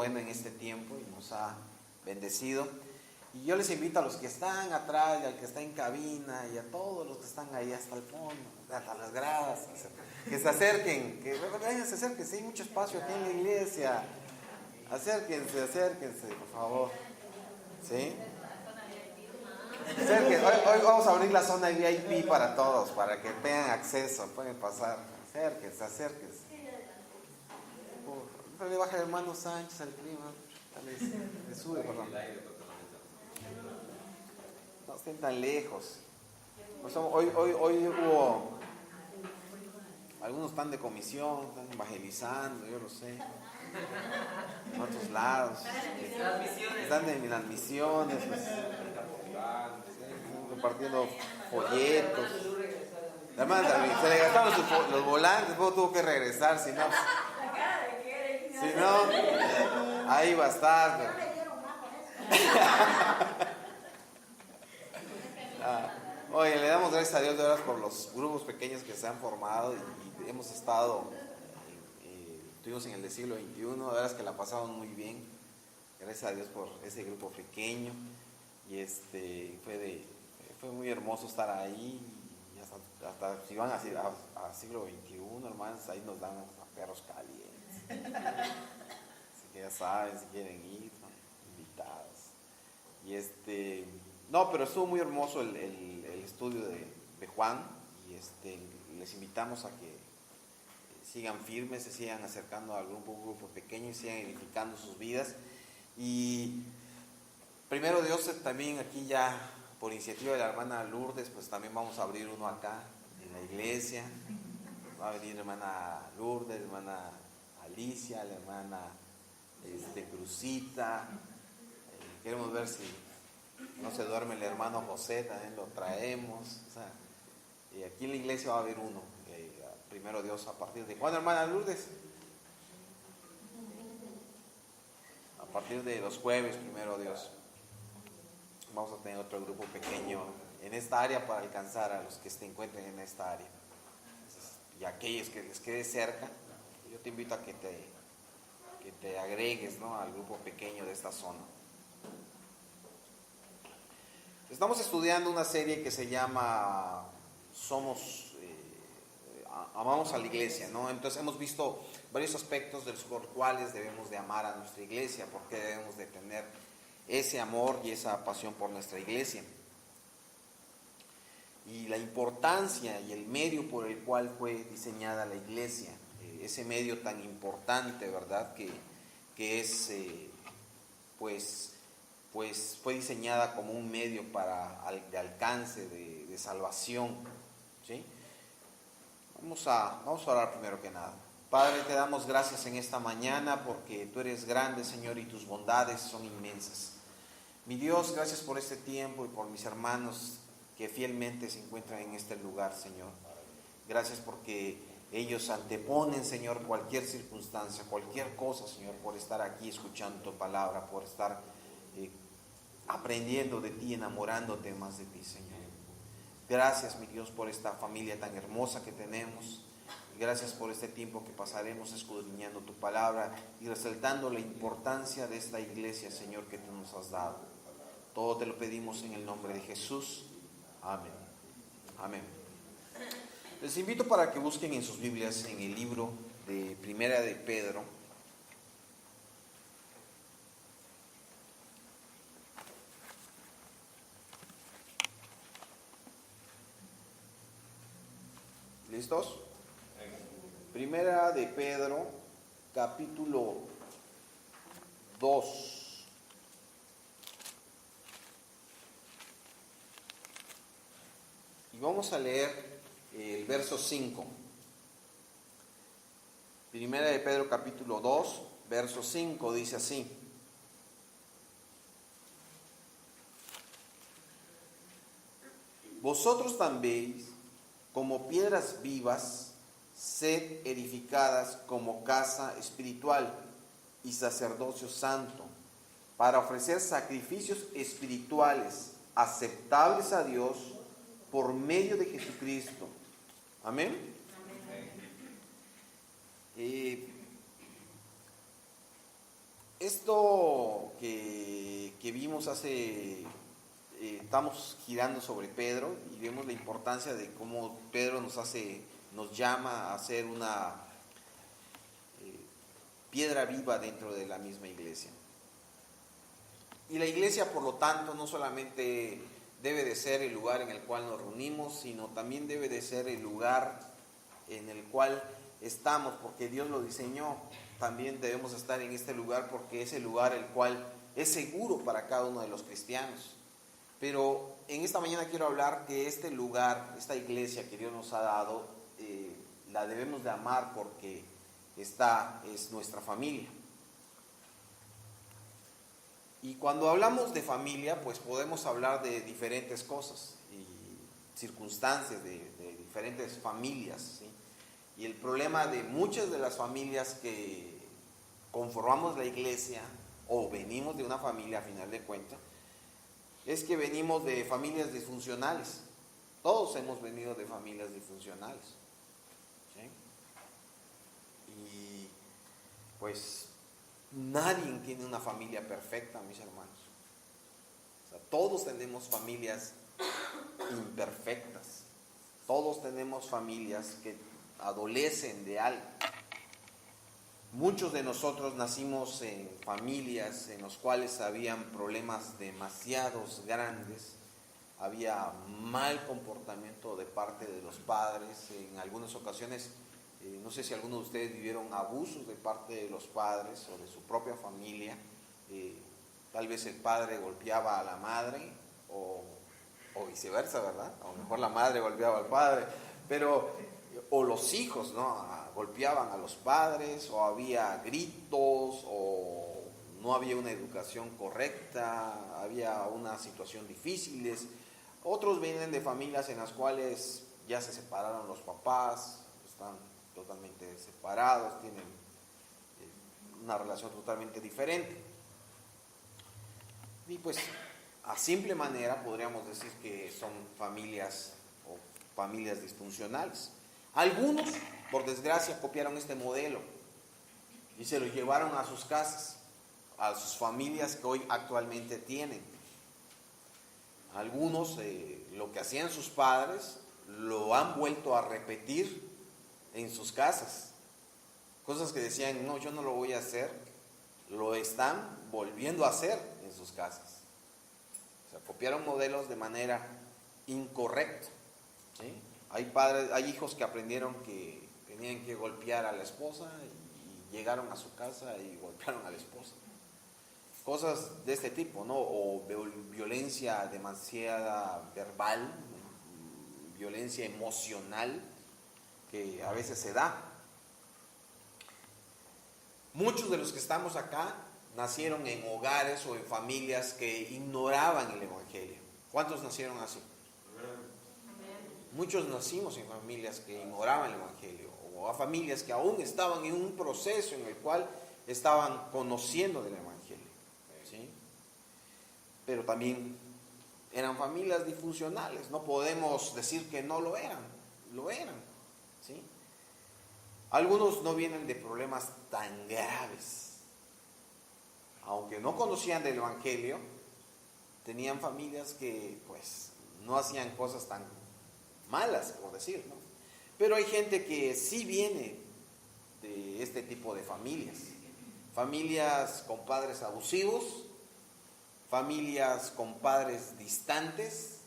bueno en este tiempo y nos ha bendecido. Y yo les invito a los que están atrás y al que está en cabina y a todos los que están ahí hasta el fondo, hasta las gradas, que se acerquen, que se acerquen, sí, hay mucho espacio aquí en la iglesia. Acérquense, por favor. ¿Sí? Hoy vamos a abrir la zona VIP para todos, para que tengan acceso, pueden pasar. Acérquense. Le baja el hermano Sánchez al clima. Le sube, perdón. No estén tan lejos. Hoy hubo. Algunos están de comisión, están evangelizando, yo lo sé. En otros lados. Están en las misiones, pues, repartiendo folletos. La hermana se le gastaron los volantes, luego tuvo que regresar, si no, ahí va a estar. Oye, le damos gracias a Dios de veras por los grupos pequeños que se han formado y hemos estado, estuvimos en el del siglo XXI, de veras que la pasamos muy bien. Gracias a Dios por ese grupo pequeño y fue muy hermoso estar ahí. Y hasta si van a siglo XXI, hermanos, ahí nos dan a perros calientes. Así que ya saben, si quieren ir, ¿no? Invitados. Y no, pero estuvo muy hermoso el estudio de Juan y les invitamos a que sigan firmes, se sigan acercando al grupo pequeño y sigan edificando sus vidas. Y primero Dios, también aquí ya por iniciativa de la hermana Lourdes, pues también vamos a abrir uno acá en la iglesia. Va a venir la hermana Lourdes, la hermana Alicia, la hermana Crucita. Queremos ver si no se duerme el hermano José, también lo traemos. Y aquí en la iglesia va a haber uno. Primero Dios, ¿a partir de cuándo, hermana Lourdes? A partir de los jueves, primero Dios. Vamos a tener otro grupo pequeño en esta área para alcanzar a los que se encuentren en esta área. Y a aquellos que les quede cerca, yo te invito a que te agregues, ¿no?, al grupo pequeño de esta zona. Estamos estudiando una serie que se llama Amamos a la iglesia, ¿no? Entonces hemos visto varios aspectos de los cuales debemos de amar a nuestra iglesia, porque debemos de tener ese amor y esa pasión por nuestra iglesia. Y la importancia y el medio por el cual fue diseñada la iglesia, ese medio tan importante, ¿verdad? Que es, pues fue diseñada como un medio de alcance, de salvación, ¿sí? Vamos a orar primero que nada. Padre, te damos gracias en esta mañana porque tú eres grande, Señor, y tus bondades son inmensas. Mi Dios, gracias por este tiempo y por mis hermanos que fielmente se encuentran en este lugar, Señor. Gracias porque ellos anteponen, Señor, cualquier circunstancia, cualquier cosa, Señor, por estar aquí escuchando tu palabra, por estar aprendiendo de ti, enamorándote más de ti, Señor. Gracias, mi Dios, por esta familia tan hermosa que tenemos. Gracias por este tiempo que pasaremos escudriñando tu palabra y resaltando la importancia de esta iglesia, Señor, que tú nos has dado. Todo te lo pedimos en el nombre de Jesús. Amén. Amén. Les invito para que busquen en sus Biblias en el libro de Primera de Pedro. ¿Listos? Primera de Pedro, capítulo 2. Y vamos a leer el verso 5. Primera de Pedro, capítulo 2, verso 5, dice así: Vosotros también, como piedras vivas, sed edificadas como casa espiritual y sacerdocio santo, para ofrecer sacrificios espirituales aceptables a Dios por medio de Jesucristo. Amén. Esto que vimos estamos girando sobre Pedro y vemos la importancia de cómo Pedro nos llama a ser una piedra viva dentro de la misma iglesia. Y la iglesia, por lo tanto, no solamente debe de ser el lugar en el cual nos reunimos, sino también debe de ser el lugar en el cual estamos, porque Dios lo diseñó. También debemos estar en este lugar porque es el lugar el cual es seguro para cada uno de los cristianos. Pero en esta mañana quiero hablar que este lugar, esta iglesia que Dios nos ha dado, la debemos de amar porque esta es nuestra familia. Y cuando hablamos de familia, pues podemos hablar de diferentes cosas y circunstancias de diferentes familias, ¿sí? Y el problema de muchas de las familias que conformamos la iglesia o venimos de una familia a final de cuentas, es que venimos de familias disfuncionales. Todos hemos venido de familias disfuncionales, ¿sí? Y pues nadie tiene una familia perfecta, mis hermanos. O sea, todos tenemos familias imperfectas. Todos tenemos familias que adolecen de algo. Muchos de nosotros nacimos en familias en las cuales habían problemas demasiados grandes, había mal comportamiento de parte de los padres, en algunas ocasiones, no sé si algunos de ustedes vivieron abusos de parte de los padres o de su propia familia, tal vez el padre golpeaba a la madre o viceversa, ¿verdad? A lo mejor la madre golpeaba al padre, o los hijos, ¿no? Golpeaban a los padres, o había gritos, o no había una educación correcta, había una situación difícil. Otros vienen de familias en las cuales ya se separaron los papás, están totalmente separados, tienen una relación totalmente diferente. Y pues a simple manera podríamos decir que son familias o familias disfuncionales. Algunos, por desgracia, copiaron este modelo y se lo llevaron a sus casas, a sus familias que hoy actualmente tienen. Algunos, lo que hacían sus padres, lo han vuelto a repetir en sus casas. Cosas que decían, no, yo no lo voy a hacer, lo están volviendo a hacer en sus casas. O sea, copiaron modelos de manera incorrecta, ¿sí? Hay hijos que aprendieron que tenían que golpear a la esposa y llegaron a su casa y golpearon a la esposa. Cosas de este tipo, ¿no? O violencia demasiada verbal, violencia emocional que a veces se da. Muchos de los que estamos acá nacieron en hogares o en familias que ignoraban el Evangelio. ¿Cuántos nacieron así? Muchos nacimos en familias que ignoraban el Evangelio, o a familias que aún estaban en un proceso en el cual estaban conociendo del Evangelio, ¿sí? Pero también eran familias disfuncionales, no podemos decir que no lo eran, ¿sí? Algunos no vienen de problemas tan graves, aunque no conocían del Evangelio, tenían familias que pues no hacían cosas tan malas, por decir, ¿no? Pero hay gente que sí viene de este tipo de familias. Familias con padres abusivos, familias con padres distantes.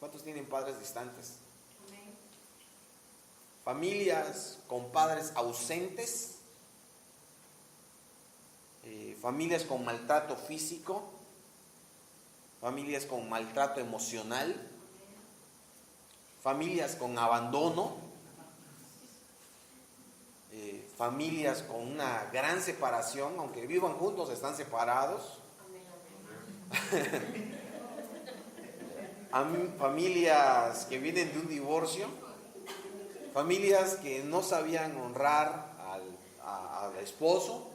¿Cuántos tienen padres distantes? Familias con padres ausentes, familias con maltrato físico, familias con maltrato emocional, familias con abandono, familias con una gran separación, aunque vivan juntos, están separados. Familias que vienen de un divorcio, familias que no sabían honrar al esposo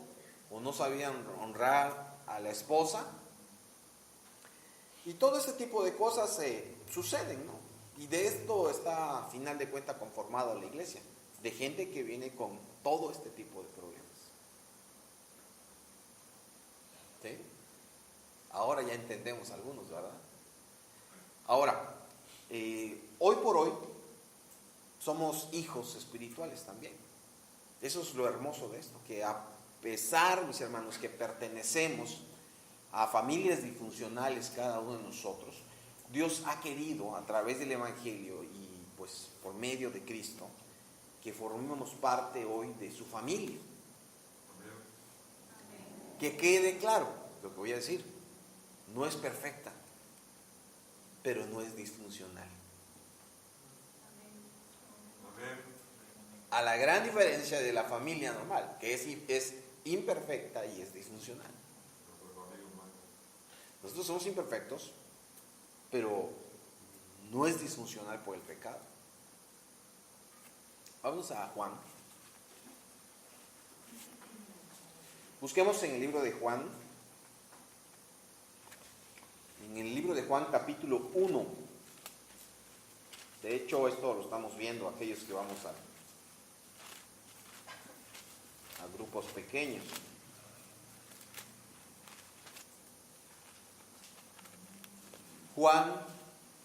o no sabían honrar a la esposa. Y todo ese tipo de cosas suceden, ¿no? Y de esto está, a final de cuentas, conformada la iglesia, de gente que viene con todo este tipo de problemas. ¿Sí? Ahora ya entendemos algunos, ¿verdad? Ahora, hoy por hoy somos hijos espirituales también. Eso es lo hermoso de esto, que a pesar, mis hermanos, que pertenecemos a familias disfuncionales cada uno de nosotros, Dios ha querido a través del Evangelio y pues por medio de Cristo que formemos parte hoy de su familia. Que quede claro lo que voy a decir, no es perfecta, pero no es disfuncional. A la gran diferencia de la familia normal, que es imperfecta y es disfuncional. Nosotros somos imperfectos, pero no es disfuncional por el pecado. Vamos a Juan. Busquemos en el libro de Juan. En el libro de Juan capítulo 1. De hecho, esto lo estamos viendo aquellos que vamos a grupos pequeños. Juan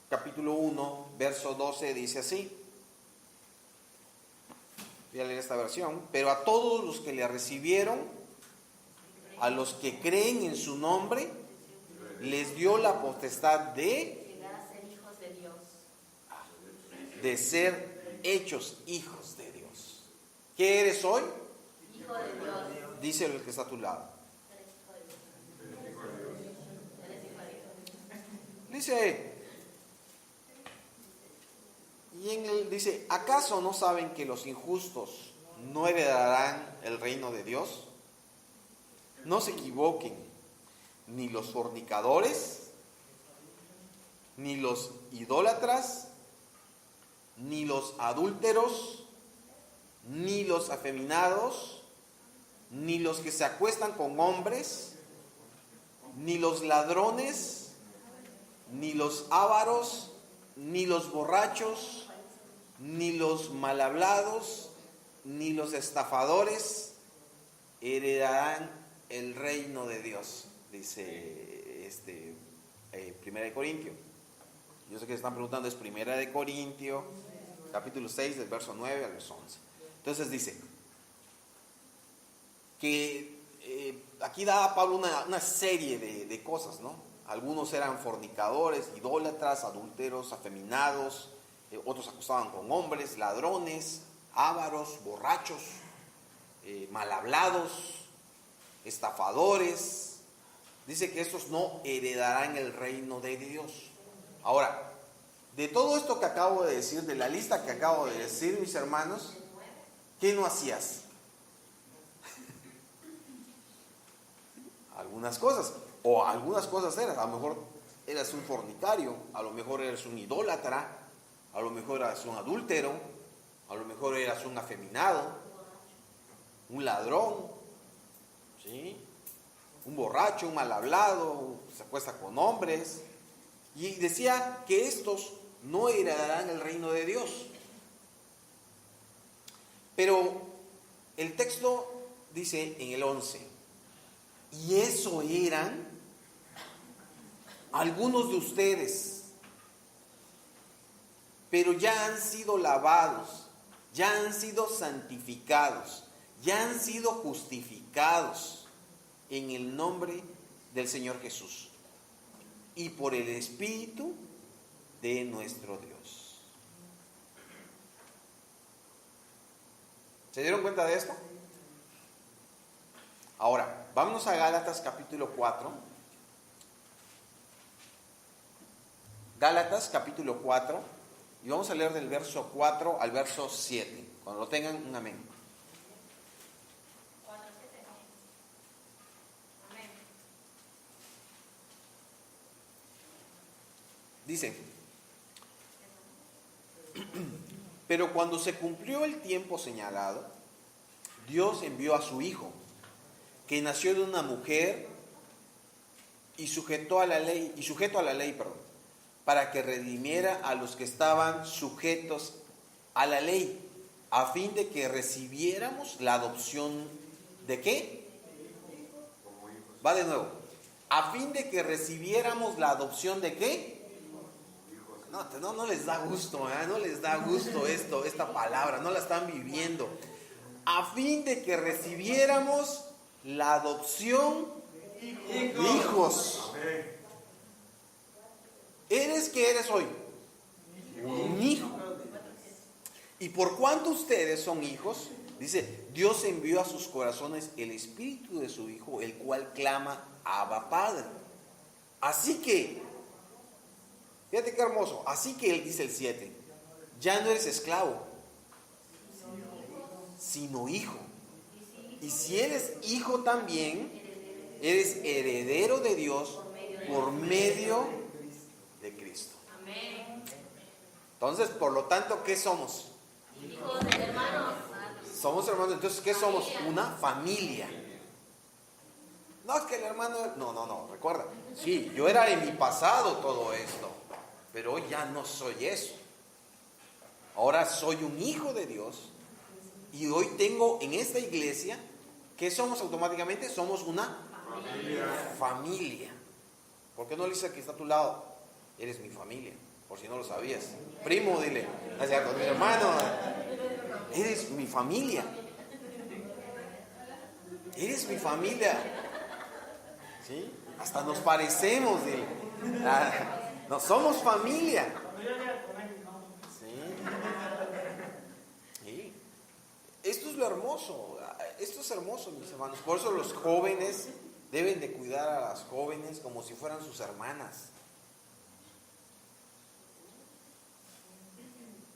capítulo 1, verso 12 dice así. Voy a leer esta versión. Pero a todos los que le recibieron, a los que creen en su nombre, les dio la potestad de ser hechos hijos de Dios. ¿Qué eres hoy? Hijo de Dios. Dice el que está a tu lado. Dice, dice, ¿acaso no saben que los injustos no heredarán el reino de Dios? No se equivoquen, ni los fornicadores, ni los idólatras, ni los adúlteros, ni los afeminados, ni los que se acuestan con hombres, ni los ladrones, ni los ávaros, ni los borrachos, ni los mal hablados, ni los estafadores heredarán el reino de Dios, dice Primera de Corintios. Yo sé que se están preguntando, es Primera de Corintios, capítulo 6, del verso 9 al verso 11. Entonces dice que aquí da Pablo una serie de cosas, ¿no? Algunos eran fornicadores, idólatras, adúlteros, afeminados, otros acostaban con hombres, ladrones, ávaros, borrachos, mal hablados, estafadores. Dice que estos no heredarán el reino de Dios. Ahora, de todo esto que acabo de decir, de la lista que acabo de decir, mis hermanos, ¿qué no hacías? Algunas cosas, o algunas cosas eras. A lo mejor eras un fornicario, a lo mejor eras un idólatra, a lo mejor eras un adúltero, a lo mejor eras un afeminado, un ladrón, ¿sí? Un borracho, un mal hablado, se acuesta con hombres. Y decía que estos no heredarán el reino de Dios. Pero el texto dice en el 11, y eso eran algunos de ustedes, pero ya han sido lavados, ya han sido santificados, ya han sido justificados en el nombre del Señor Jesús y por el Espíritu de nuestro Dios. ¿Se dieron cuenta de esto? Ahora, vámonos a Gálatas capítulo 4. Gálatas capítulo 4. Y vamos a leer del verso 4 al verso 7. Cuando lo tengan, un amén. Dice, pero cuando se cumplió el tiempo señalado, Dios envió a su Hijo, que nació de una mujer y sujeto a la ley, para que redimiera a los que estaban sujetos a la ley, a fin de que recibiéramos la adopción ¿de qué? Va de nuevo. a fin de que recibiéramos la adopción de ¿qué? No les da gusto, no les da gusto esta palabra, no la están viviendo. A fin de que recibiéramos la adopción hijos. ¿Qué eres hoy? Un hijo. Y por cuanto ustedes son hijos, dice, Dios envió a sus corazones el espíritu de su Hijo, el cual clama, Abba Padre. Así que, fíjate qué hermoso, así que él dice el 7, ya no eres esclavo, sino hijo. Y si eres hijo también, eres heredero de Dios por medio de Cristo. Entonces, por lo tanto, ¿qué somos? Hijos de hermanos. Somos hermanos, entonces, ¿qué somos? Una familia. No, es que el hermano... No, recuerda. Sí, yo era en mi pasado todo esto, pero hoy ya no soy eso. Ahora soy un hijo de Dios y hoy tengo en esta iglesia, ¿qué somos automáticamente? Somos una familia. ¿Por qué no le dices que está a tu lado? Eres mi familia, por si no lo sabías. Primo, dile. O sea, con mi hermano, eres mi familia. Eres mi familia. ¿Sí? Hasta nos parecemos, dile. No somos familia. ¿Sí? Esto es lo hermoso. Esto es hermoso, mis hermanos. Por eso los jóvenes deben de cuidar a las jóvenes como si fueran sus hermanas.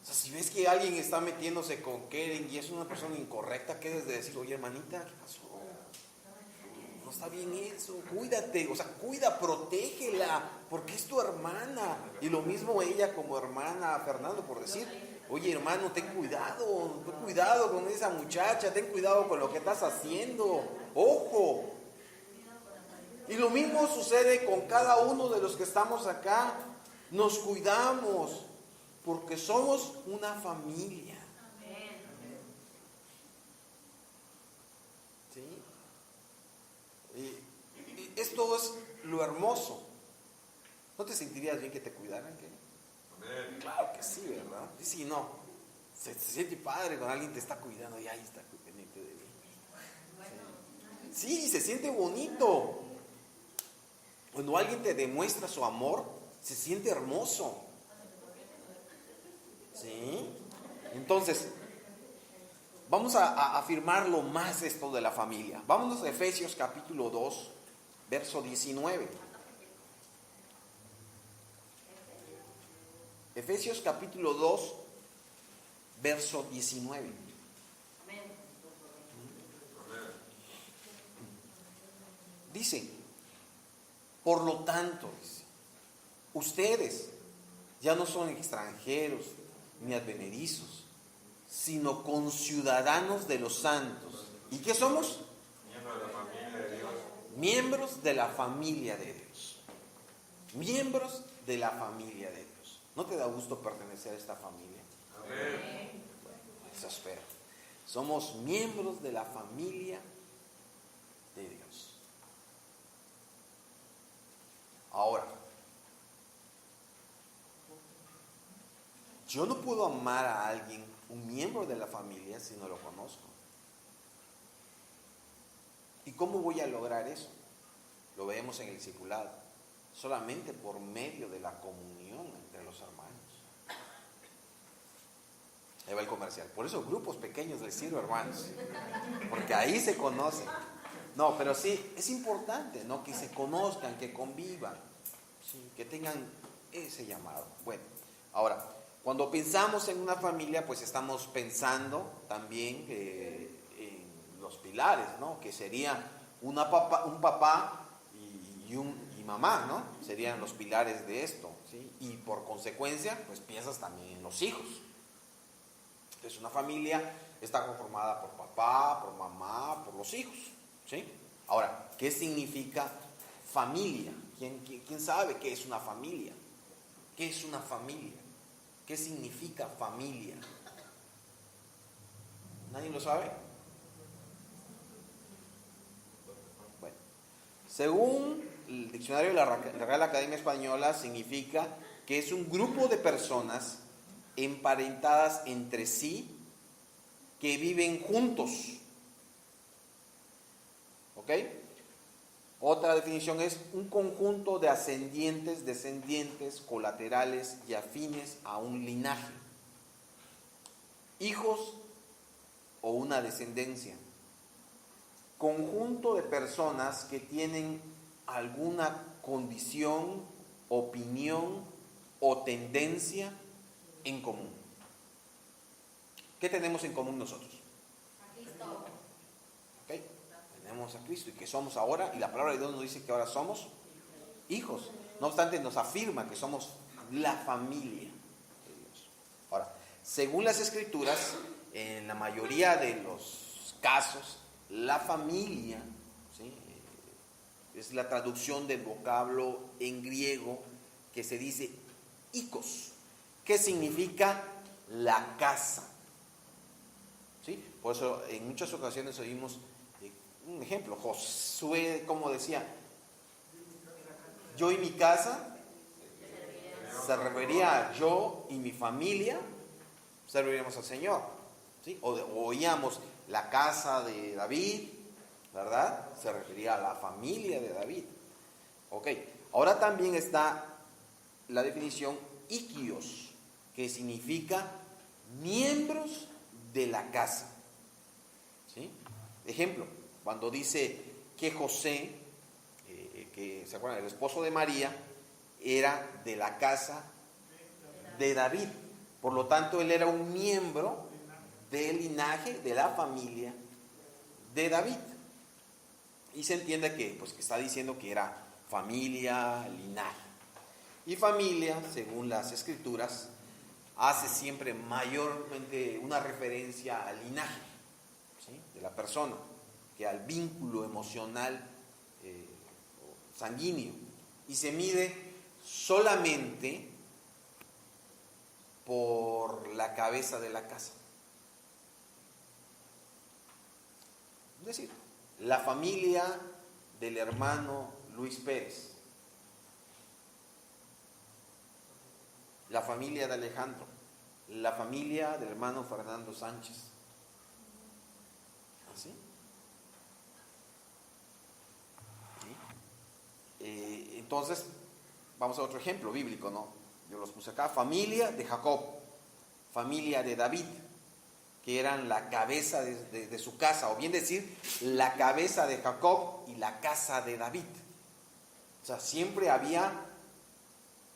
O sea, si ves que alguien está metiéndose con Keren y es una persona incorrecta, ¿qué debes de decir? Oye, hermanita, ¿qué pasó? No está bien eso, cuídate, o sea, protégela, porque es tu hermana. Y lo mismo ella como hermana, Fernando, por decir, oye, hermano, ten cuidado con esa muchacha, ten cuidado con lo que estás haciendo, ojo. Y lo mismo sucede con cada uno de los que estamos acá, nos cuidamos, porque somos una familia. ¿Sí? Y esto es lo hermoso. ¿No te sentirías bien que te cuidaran? ¿Qué? Claro que sí, ¿verdad? Y si no, se siente padre cuando alguien te está cuidando y ahí está pendiente de mí. Sí, se siente bonito. Cuando alguien te demuestra su amor, se siente hermoso. ¿Sí? Entonces, vamos a afirmarlo más esto de la familia. Vámonos a Efesios capítulo 2, verso 19. Efesios capítulo 2, verso 19. Dice, por lo tanto, ustedes ya no son extranjeros ni advenedizos, sino conciudadanos de los santos. ¿Y qué somos? Miembros de la familia de Dios. Miembros de la familia de Dios. ¿No te da gusto pertenecer a esta familia? Amén. Bueno, eso espero. Somos miembros de la familia de Dios. Ahora, yo no puedo amar a alguien, un miembro de la familia, si no lo conozco. ¿Y cómo voy a lograr eso? Lo vemos en el discipulado. Solamente por medio de la comunión entre los hermanos. Ahí va el comercial. Por eso grupos pequeños les sirvo, hermanos. Porque ahí se conocen. No, pero sí, es importante, ¿no? Que se conozcan, que convivan. ¿Sí? Que tengan ese llamado. Bueno, ahora, cuando pensamos en una familia, pues estamos pensando también en los pilares, ¿no? Que sería un papá y mamá, ¿no? Serían los pilares de esto, ¿sí? Y por consecuencia, pues piensas también en los hijos. Entonces, una familia está conformada por papá, por mamá, por los hijos, ¿sí? Ahora, ¿qué significa familia? ¿Quién sabe qué es una familia? ¿Qué es una familia? ¿Qué significa familia? ¿Nadie lo sabe? Bueno, según el diccionario de la Real Academia Española significa que es un grupo de personas emparentadas entre sí que viven juntos. ¿Ok? Otra definición es un conjunto de ascendientes, descendientes, colaterales y afines a un linaje. Hijos o una descendencia. Conjunto de personas que tienen alguna condición, opinión o tendencia en común. ¿Qué tenemos en común nosotros? A Cristo. ¿Ok? Tenemos a Cristo y que somos ahora, y la palabra de Dios nos dice que ahora somos hijos. No obstante, nos afirma que somos la familia de Dios. Ahora, según las Escrituras, en la mayoría de los casos, la familia, ¿sí?, es la traducción del vocablo en griego que se dice ikos, que significa la casa. ¿Sí? Por eso en muchas ocasiones oímos un ejemplo, Josué, como decía, yo y mi casa serviría, yo y mi familia serviríamos al Señor. ¿Sí? O oíamos la casa de David, ¿verdad? Se refería a la familia de David. Ok, ahora también está la definición ikios, que significa miembros de la casa. ¿Sí? Ejemplo, cuando dice que José, que se acuerdan, el esposo de María, era de la casa de David. Por lo tanto, él era un miembro del linaje, de la familia de David. Y se entiende que, pues, que está diciendo que era familia, linaje. Y familia, según las Escrituras, hace siempre mayormente una referencia al linaje, ¿sí?, de la persona, que al vínculo emocional sanguíneo. Y se mide solamente por la cabeza de la casa. Es decir, la familia del hermano Luis Pérez, la familia de Alejandro, la familia del hermano Fernando Sánchez. ¿Así? ¿Sí? Entonces, vamos a otro ejemplo bíblico, ¿no? Yo los puse acá. Familia de Jacob, familia de David, que eran la cabeza de su casa, o bien decir, la cabeza de Jacob y la casa de David. O sea, siempre había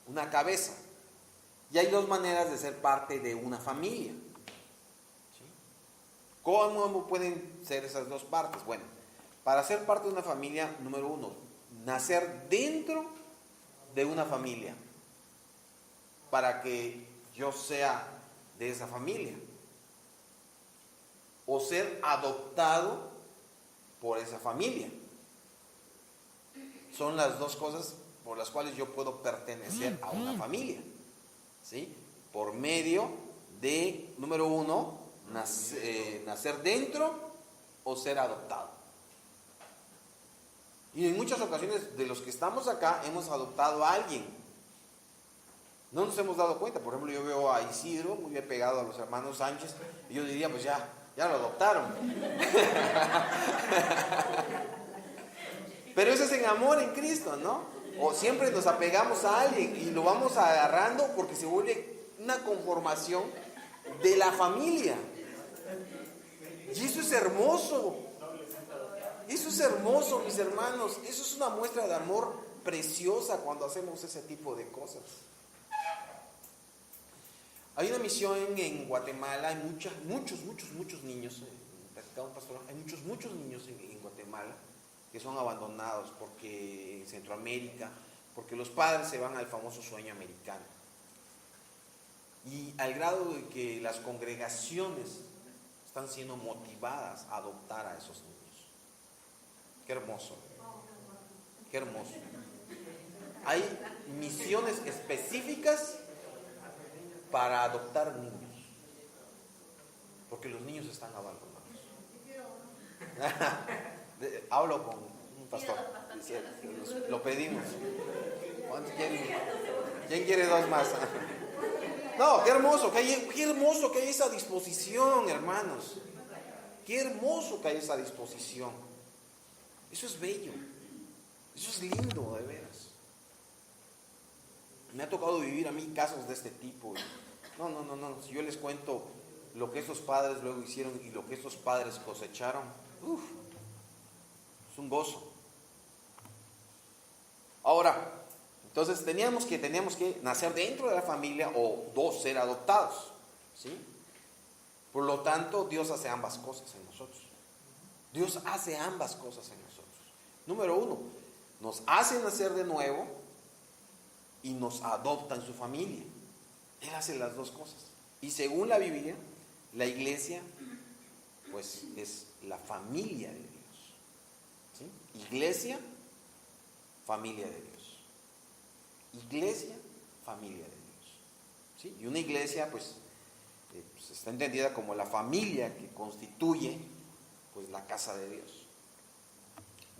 una cabeza. Y hay dos maneras de ser parte de una familia. ¿Sí? ¿Cómo pueden ser esas dos partes? Bueno, para ser parte de una familia, número uno, nacer dentro de una familia, para que yo sea de esa familia, o ser adoptado por esa familia. Son las dos cosas por las cuales yo puedo pertenecer a una familia, ¿sí? Por medio de, número uno, nacer dentro o ser adoptado. Y en muchas ocasiones de los que estamos acá hemos adoptado a alguien. No nos hemos dado cuenta. Por ejemplo, yo veo a Isidro muy bien pegado a los hermanos Sánchez y yo diría, pues ya lo adoptaron. Pero eso es en amor en Cristo, ¿no? O siempre nos apegamos a alguien y lo vamos agarrando porque se vuelve una conformación de la familia. Y eso es hermoso. Eso es hermoso, mis hermanos. Eso es una muestra de amor preciosa cuando hacemos ese tipo de cosas. Hay una misión en Guatemala, hay muchos niños, hay muchos niños en Guatemala que son abandonados porque en Centroamérica, porque los padres se van al famoso sueño americano. Y al grado de que las congregaciones están siendo motivadas a adoptar a esos niños. Qué hermoso. Qué hermoso. Hay misiones específicas para adoptar niños, porque los niños están abandonados. Hablo con un pastor? Lo pedimos. ¿Cuántos quieren? ¿Quién quiere dos más? No, qué hermoso que hay esa disposición, hermanos. Qué hermoso que hay esa disposición. Eso es bello. Eso es lindo, de veras. Me ha tocado vivir a mí casos de este tipo. No. Si yo les cuento lo que esos padres luego hicieron y lo que esos padres cosecharon, es un gozo. Ahora, entonces teníamos que nacer dentro de la familia o dos, ser adoptados, ¿sí? Por lo tanto, Dios hace ambas cosas en nosotros. Dios hace ambas cosas en nosotros. Número uno, nos hace nacer de nuevo y nos adopta en su familia. Él hace las dos cosas. Y según la Biblia, la iglesia, pues es la familia de Dios, ¿sí? Iglesia, familia de Dios. Iglesia, familia de Dios, ¿sí? Y una iglesia, pues está entendida como la familia que constituye, pues, la casa de Dios.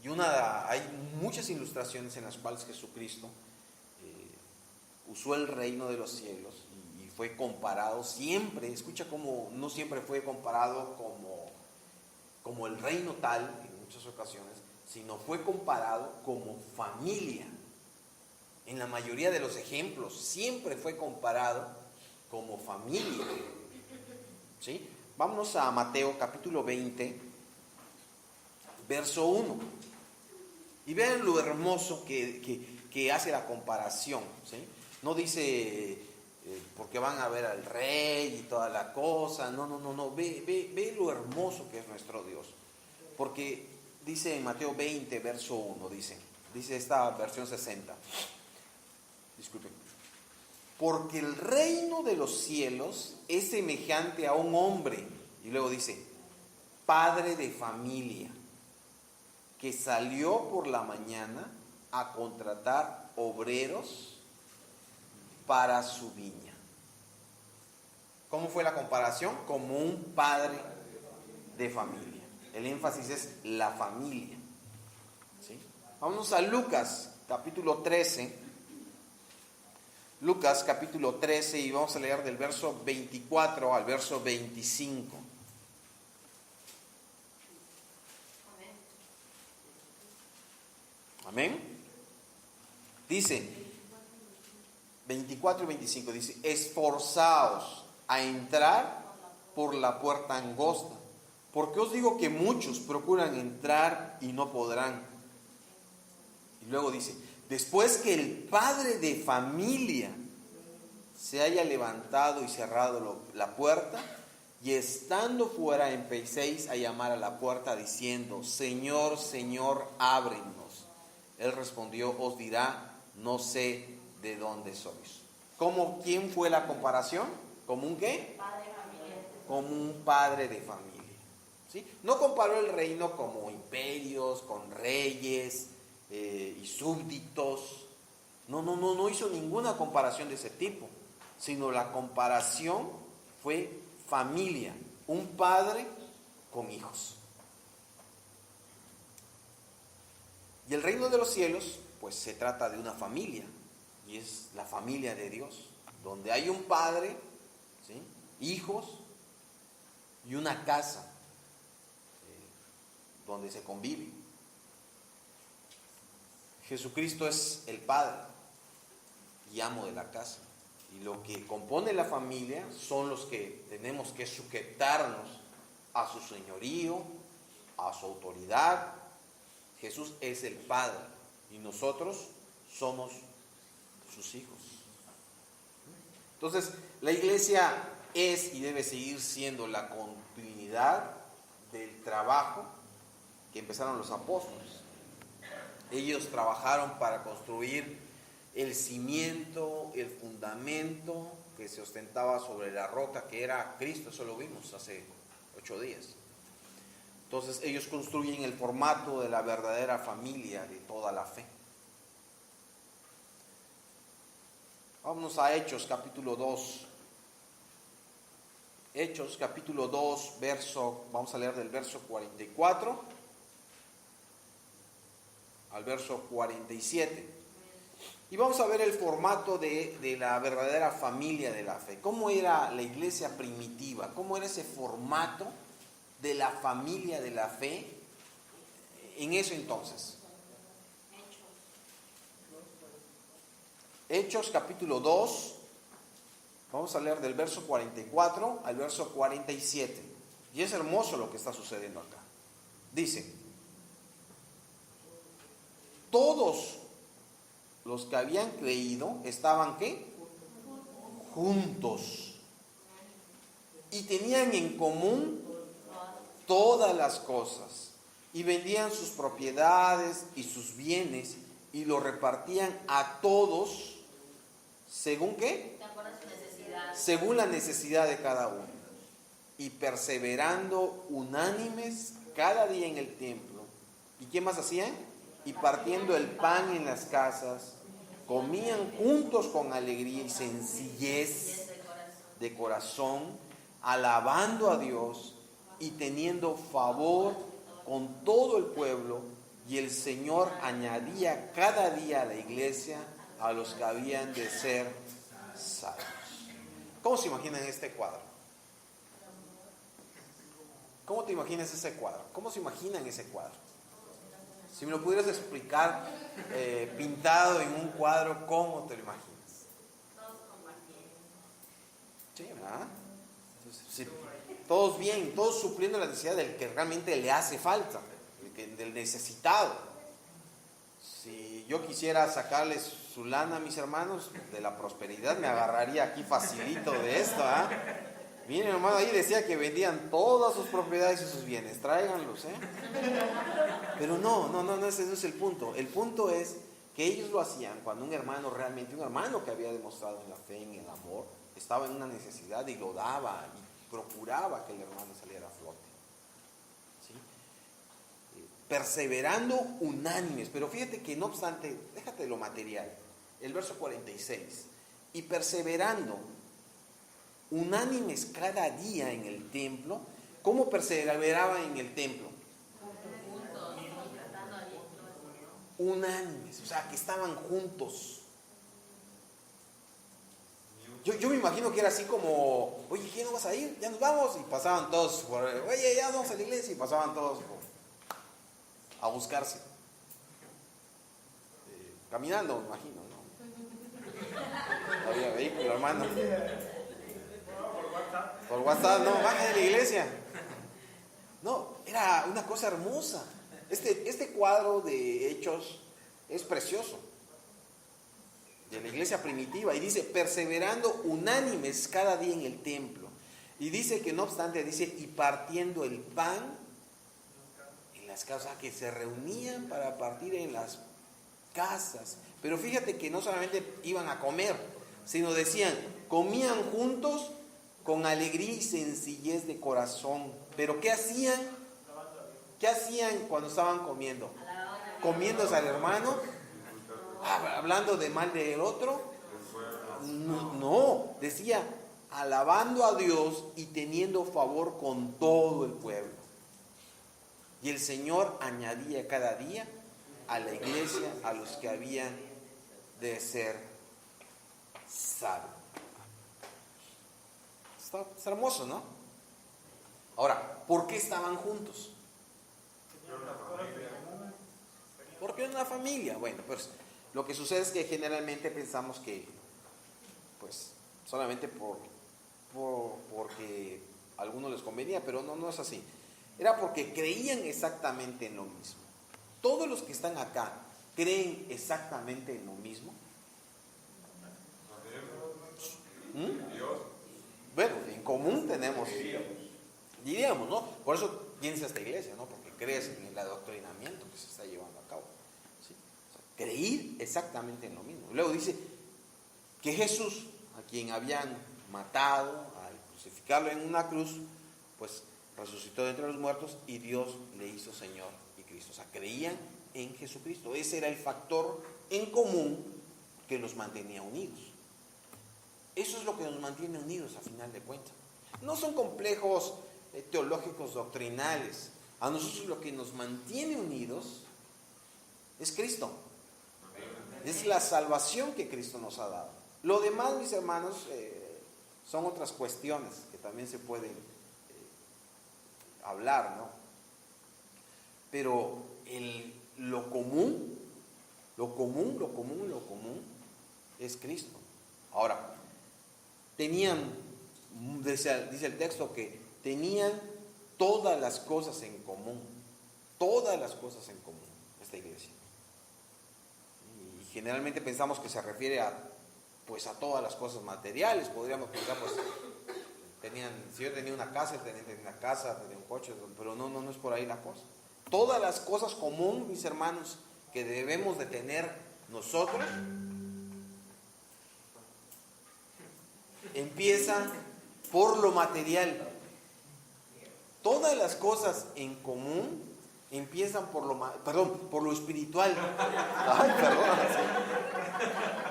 Y hay muchas ilustraciones en las cuales Jesucristo usó el reino de los cielos y fue comparado siempre, escucha cómo no siempre fue comparado como el reino tal en muchas ocasiones, sino fue comparado como familia. En la mayoría de los ejemplos siempre fue comparado como familia, ¿sí? Vámonos a Mateo capítulo 20, verso 1. Y vean lo hermoso que hace la comparación, ¿sí? No dice porque van a ver al rey y toda la cosa. No. Ve lo hermoso que es nuestro Dios. Porque dice en Mateo 20, verso 1, dice esta versión 60. Disculpen. Porque el reino de los cielos es semejante a un hombre, y luego dice, padre de familia, que salió por la mañana a contratar obreros para su viña. ¿Cómo fue la comparación? Como un padre de familia. El énfasis es la familia, ¿sí? Vámonos a Lucas, capítulo 13. Lucas, capítulo 13, y vamos a leer del verso 24 al verso 25. Amén. Dice, 24 y 25, dice, esforzaos a entrar por la puerta angosta, porque os digo que muchos procuran entrar y no podrán. Y luego dice, después que el padre de familia se haya levantado y cerrado la puerta, y estando fuera empecéis a llamar a la puerta diciendo, Señor, Señor, ábrenos. Él respondió, os dirá, no sé de dónde sois. ¿Quién fue la comparación? ¿Como un qué? Padre de familia. Como un padre de familia, ¿sí? No comparó el reino como imperios, con reyes y súbditos. No hizo ninguna comparación de ese tipo, sino la comparación fue familia, un padre con hijos. Y el reino de los cielos, pues se trata de una familia, y es la familia de Dios, donde hay un padre, ¿sí?, hijos y una casa donde se convive. Jesucristo es el padre y amo de la casa, y lo que compone la familia son los que tenemos que sujetarnos a su señorío, a su autoridad. Jesús es el Padre y nosotros somos sus hijos. Entonces, la iglesia es y debe seguir siendo la continuidad del trabajo que empezaron los apóstoles. Ellos trabajaron para construir el cimiento, el fundamento que se ostentaba sobre la roca que era Cristo. Eso lo vimos hace 8 días. Entonces ellos construyen el formato de la verdadera familia de toda la fe. Vámonos a Hechos capítulo 2. Hechos capítulo 2, vamos a leer del verso 44 al verso 47. Y vamos a ver el formato de la verdadera familia de la fe. ¿Cómo era la iglesia primitiva? ¿Cómo era ese formato de la familia de la fe en ese entonces? Hechos capítulo 2. Vamos a leer del verso 44 al verso 47. Y es hermoso lo que está sucediendo acá. Dice: todos los que habían creído estaban ¿qué? Juntos. Y tenían en común todas las cosas. Y vendían sus propiedades y sus bienes y lo repartían a todos según ¿qué? Según la necesidad de cada uno. Y perseverando unánimes cada día en el templo. ¿Y qué más hacían? Y partiendo el pan en las casas, comían juntos con alegría y sencillez de corazón, alabando a Dios y teniendo favor con todo el pueblo. Y el Señor añadía cada día a la iglesia a los que habían de ser salvos. ¿Cómo se imaginan este cuadro? ¿Cómo te imaginas ese cuadro? ¿Cómo se imaginan ese cuadro? Si me lo pudieras explicar pintado en un cuadro, ¿cómo te lo imaginas? Sí, ¿verdad? Entonces, sí, todos bien, todos supliendo la necesidad del que realmente le hace falta, del necesitado. Si yo quisiera sacarles su lana a mis hermanos de la prosperidad, me agarraría aquí facilito de esto, ¿ah? Miren, hermano, ahí decía que vendían todas sus propiedades y sus bienes. Tráiganlos, ¿eh? Pero no, ese no es el punto. El punto es que ellos lo hacían cuando un hermano que había demostrado en la fe, en el amor, estaba en una necesidad y lo daba y procuraba que el hermano saliera a flote. ¿Sí? Perseverando unánimes. Pero fíjate que no obstante, déjate lo material. El verso 46. Y perseverando unánimes cada día en el templo. ¿Cómo perseveraban en el templo? Unánimes, o sea, que estaban juntos. Yo me imagino que era así como: oye, ¿qué, no vas a ir? Ya nos vamos. Y pasaban todos por, oye, ya vamos a la iglesia. Y pasaban todos a buscarse. Caminando, me imagino, ¿no? Había vehículo, hermano. Por WhatsApp, no, baja de la iglesia. No, era una cosa hermosa. Este cuadro de Hechos es precioso, de la iglesia primitiva, y dice: perseverando unánimes cada día en el templo. Y dice que no obstante, dice, y partiendo el pan en las casas, que se reunían para partir en las casas. Pero fíjate que no solamente iban a comer, sino decían, comían juntos con alegría y sencillez de corazón. Pero ¿qué hacían? ¿Qué hacían cuando estaban comiendo? ¿Comiéndose al hermano? ¿Hablando de mal del otro? No, decía, alabando a Dios y teniendo favor con todo el pueblo. Y el Señor añadía cada día a la iglesia a los que habían de ser salvos. Está hermoso, ¿no? Ahora, ¿por qué estaban juntos? Porque era una familia. Bueno, pues lo que sucede es que generalmente pensamos que, pues, solamente porque a algunos les convenía, pero no es así. Era porque creían exactamente en lo mismo. Todos los que están acá creen exactamente en lo mismo. Bueno, en común tenemos, diríamos, ¿no? Por eso tienes esta iglesia, ¿no? Porque crees en el adoctrinamiento que se está llevando a cabo. ¿Sí? O sea, creí exactamente en lo mismo. Luego dice que Jesús, a quien habían matado al crucificarlo en una cruz, pues resucitó de entre los muertos y Dios le hizo Señor y Cristo. O sea, creían en Jesucristo. Ese era el factor en común que los mantenía unidos. Eso es lo que nos mantiene unidos a final de cuentas. No son complejos teológicos doctrinales. A nosotros lo que nos mantiene unidos Es Cristo. Es la salvación que Cristo nos ha dado. Lo demás, mis hermanos, son otras cuestiones que también se pueden hablar, ¿no? Pero lo común es Cristo. Ahora, dice el texto que tenían todas las cosas en común, esta iglesia. Y generalmente pensamos que se refiere a todas las cosas materiales. Podríamos pensar, si yo tenía una casa, tenía una casa, tenía un coche, pero no es por ahí la cosa. Todas las cosas comunes, mis hermanos, que debemos de tener nosotros, empiezan por lo material. Todas las cosas en común empiezan por lo espiritual. Ay, perdón.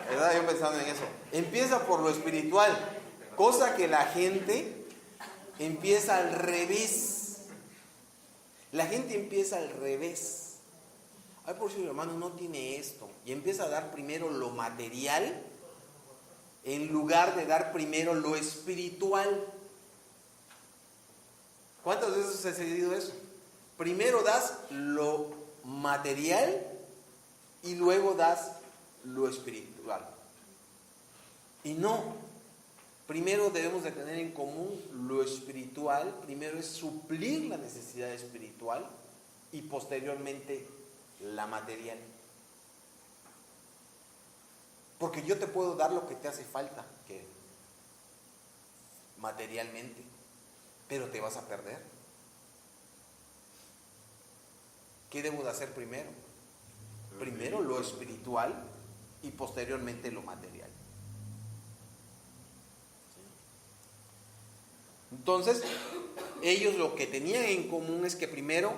¿Verdad? Yo pensando en eso. Empieza por lo espiritual, cosa que la gente empieza al revés. La gente empieza al revés. Ay, por si el hermano no tiene esto, y empieza a dar primero lo material en lugar de dar primero lo espiritual. ¿Cuántas veces ha sucedido eso? Primero das lo material y luego das lo espiritual. Y no, primero debemos de tener en común lo espiritual. Primero es suplir la necesidad espiritual y posteriormente la material. Porque yo te puedo dar lo que te hace falta, que materialmente, pero te vas a perder. ¿Qué debo de hacer primero? Primero lo espiritual y posteriormente lo material. Entonces, ellos lo que tenían en común es que primero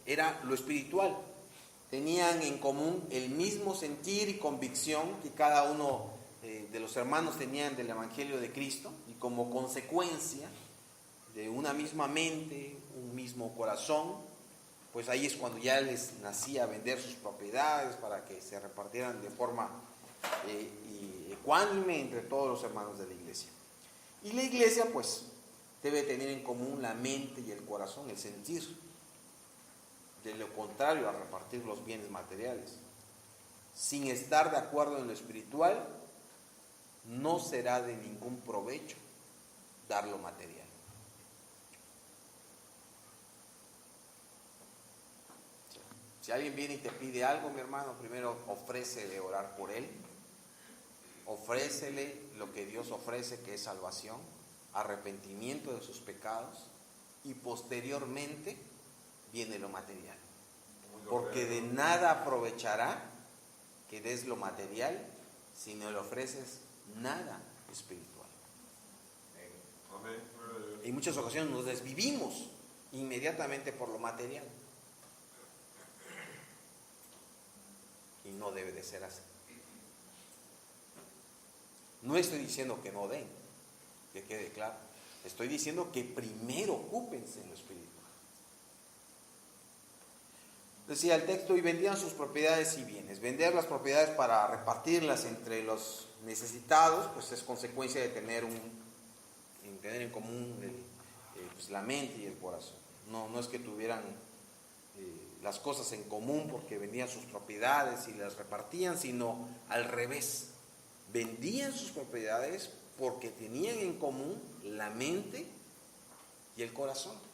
era lo espiritual. Tenían en común el mismo sentir y convicción que cada uno de los hermanos tenían del Evangelio de Cristo, y como consecuencia de una misma mente, un mismo corazón, pues ahí es cuando ya les nacía vender sus propiedades para que se repartieran de forma ecuánime entre todos los hermanos de la iglesia. Y la iglesia pues debe tener en común la mente y el corazón, el sentir. De lo contrario a repartir los bienes materiales, sin estar de acuerdo en lo espiritual, no será de ningún provecho dar lo material. Si alguien viene y te pide algo, mi hermano, primero ofrécele orar por él, ofrécele lo que Dios ofrece, que es salvación, arrepentimiento de sus pecados, y posteriormente viene lo material. Porque de nada aprovechará que des lo material si no le ofreces nada espiritual. En muchas ocasiones nos desvivimos inmediatamente por lo material. Y no debe de ser así. No estoy diciendo que no den, que quede claro. Estoy diciendo que primero ocúpense en lo espiritual. Decía el texto, y vendían sus propiedades y bienes. Vender las propiedades para repartirlas entre los necesitados, pues es consecuencia de tener en común pues la mente y el corazón. No es que tuvieran las cosas en común porque vendían sus propiedades y las repartían, sino al revés. Vendían sus propiedades porque tenían en común la mente y el corazón.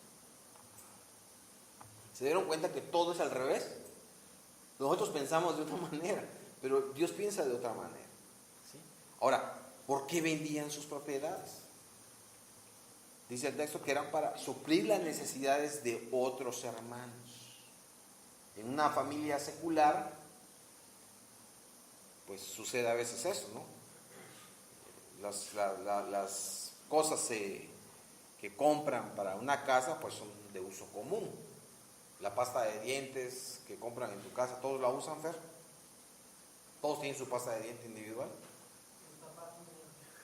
¿Se dieron cuenta que todo es al revés? Nosotros pensamos de otra manera, pero Dios piensa de otra manera, ¿sí? Ahora, ¿por qué vendían sus propiedades? Dice el texto que eran para suplir las necesidades de otros hermanos. En una familia secular, pues sucede a veces eso, ¿no? Las cosas que compran para una casa, pues son de uso común. La pasta de dientes que compran en tu casa, ¿todos la usan, Fer? ¿Todos tienen su pasta de dientes individual?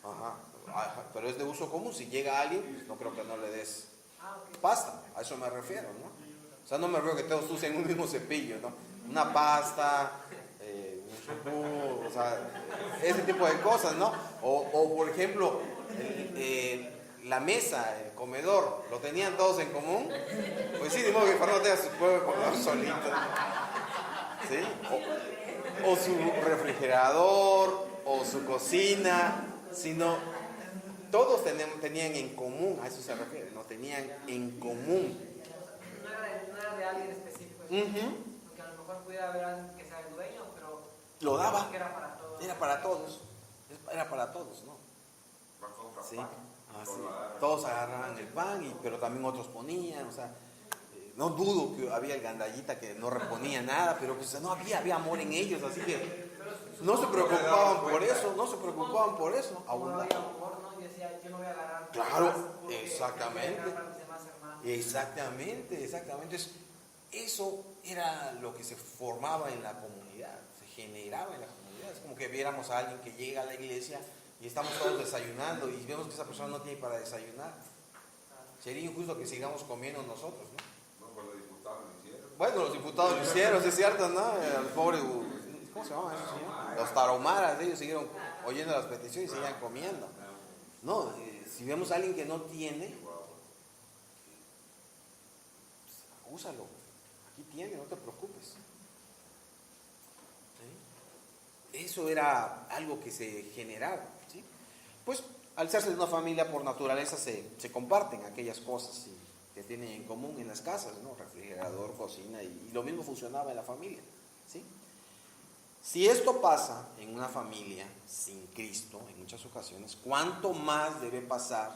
Ajá, pero es de uso común. Si llega alguien, pues no creo que no le des pasta. A eso me refiero, ¿no? O sea, no me refiero que todos usen un mismo cepillo, ¿no? una pasta, un shampoo, o sea, ese tipo de cosas, ¿no? O por ejemplo, la mesa, el comedor, ¿lo tenían todos en común? Pues sí, de modo que Fernando tenga su propio comedor solito. ¿Sí? O su refrigerador, o su cocina, sino todos tenían en común, a eso se refiere, no tenían en común. No era de alguien específico, porque a lo mejor pudiera haber alguien que sea el dueño, pero lo daba, que era para todos. Era para todos, ¿no? Sí. Todos agarraban el pan, pero también otros ponían, o sea, no dudo que había el gandallita que no reponía nada, pero pues no había amor en ellos, así que no se preocupaban por eso, Como había amor, ¿no? Yo decía, yo no voy a agarrar. Claro, exactamente. Eso era lo que se formaba en la comunidad, se generaba en la comunidad. Es como que viéramos a alguien que llega a la iglesia y estamos todos desayunando y vemos que esa persona no tiene para desayunar. Sería injusto que sigamos comiendo nosotros, ¿no? No, pues los diputados lo hicieron. Bueno, los diputados lo hicieron, es cierto, ¿no? El pobre, ¿cómo se llama eso, señor? Los tarahumaras, ellos siguieron oyendo las peticiones y seguían comiendo. No, si vemos a alguien que no tiene, pues, úsalo. Aquí tiene, no te preocupes. ¿Sí? Eso era algo que se generaba, ¿sí? Pues al serse de una familia por naturaleza se comparten aquellas cosas que tienen en común en las casas, ¿no? Refrigerador, cocina, y lo mismo funcionaba en la familia, ¿sí? Si esto pasa en una familia sin Cristo en muchas ocasiones, ¿cuánto más debe pasar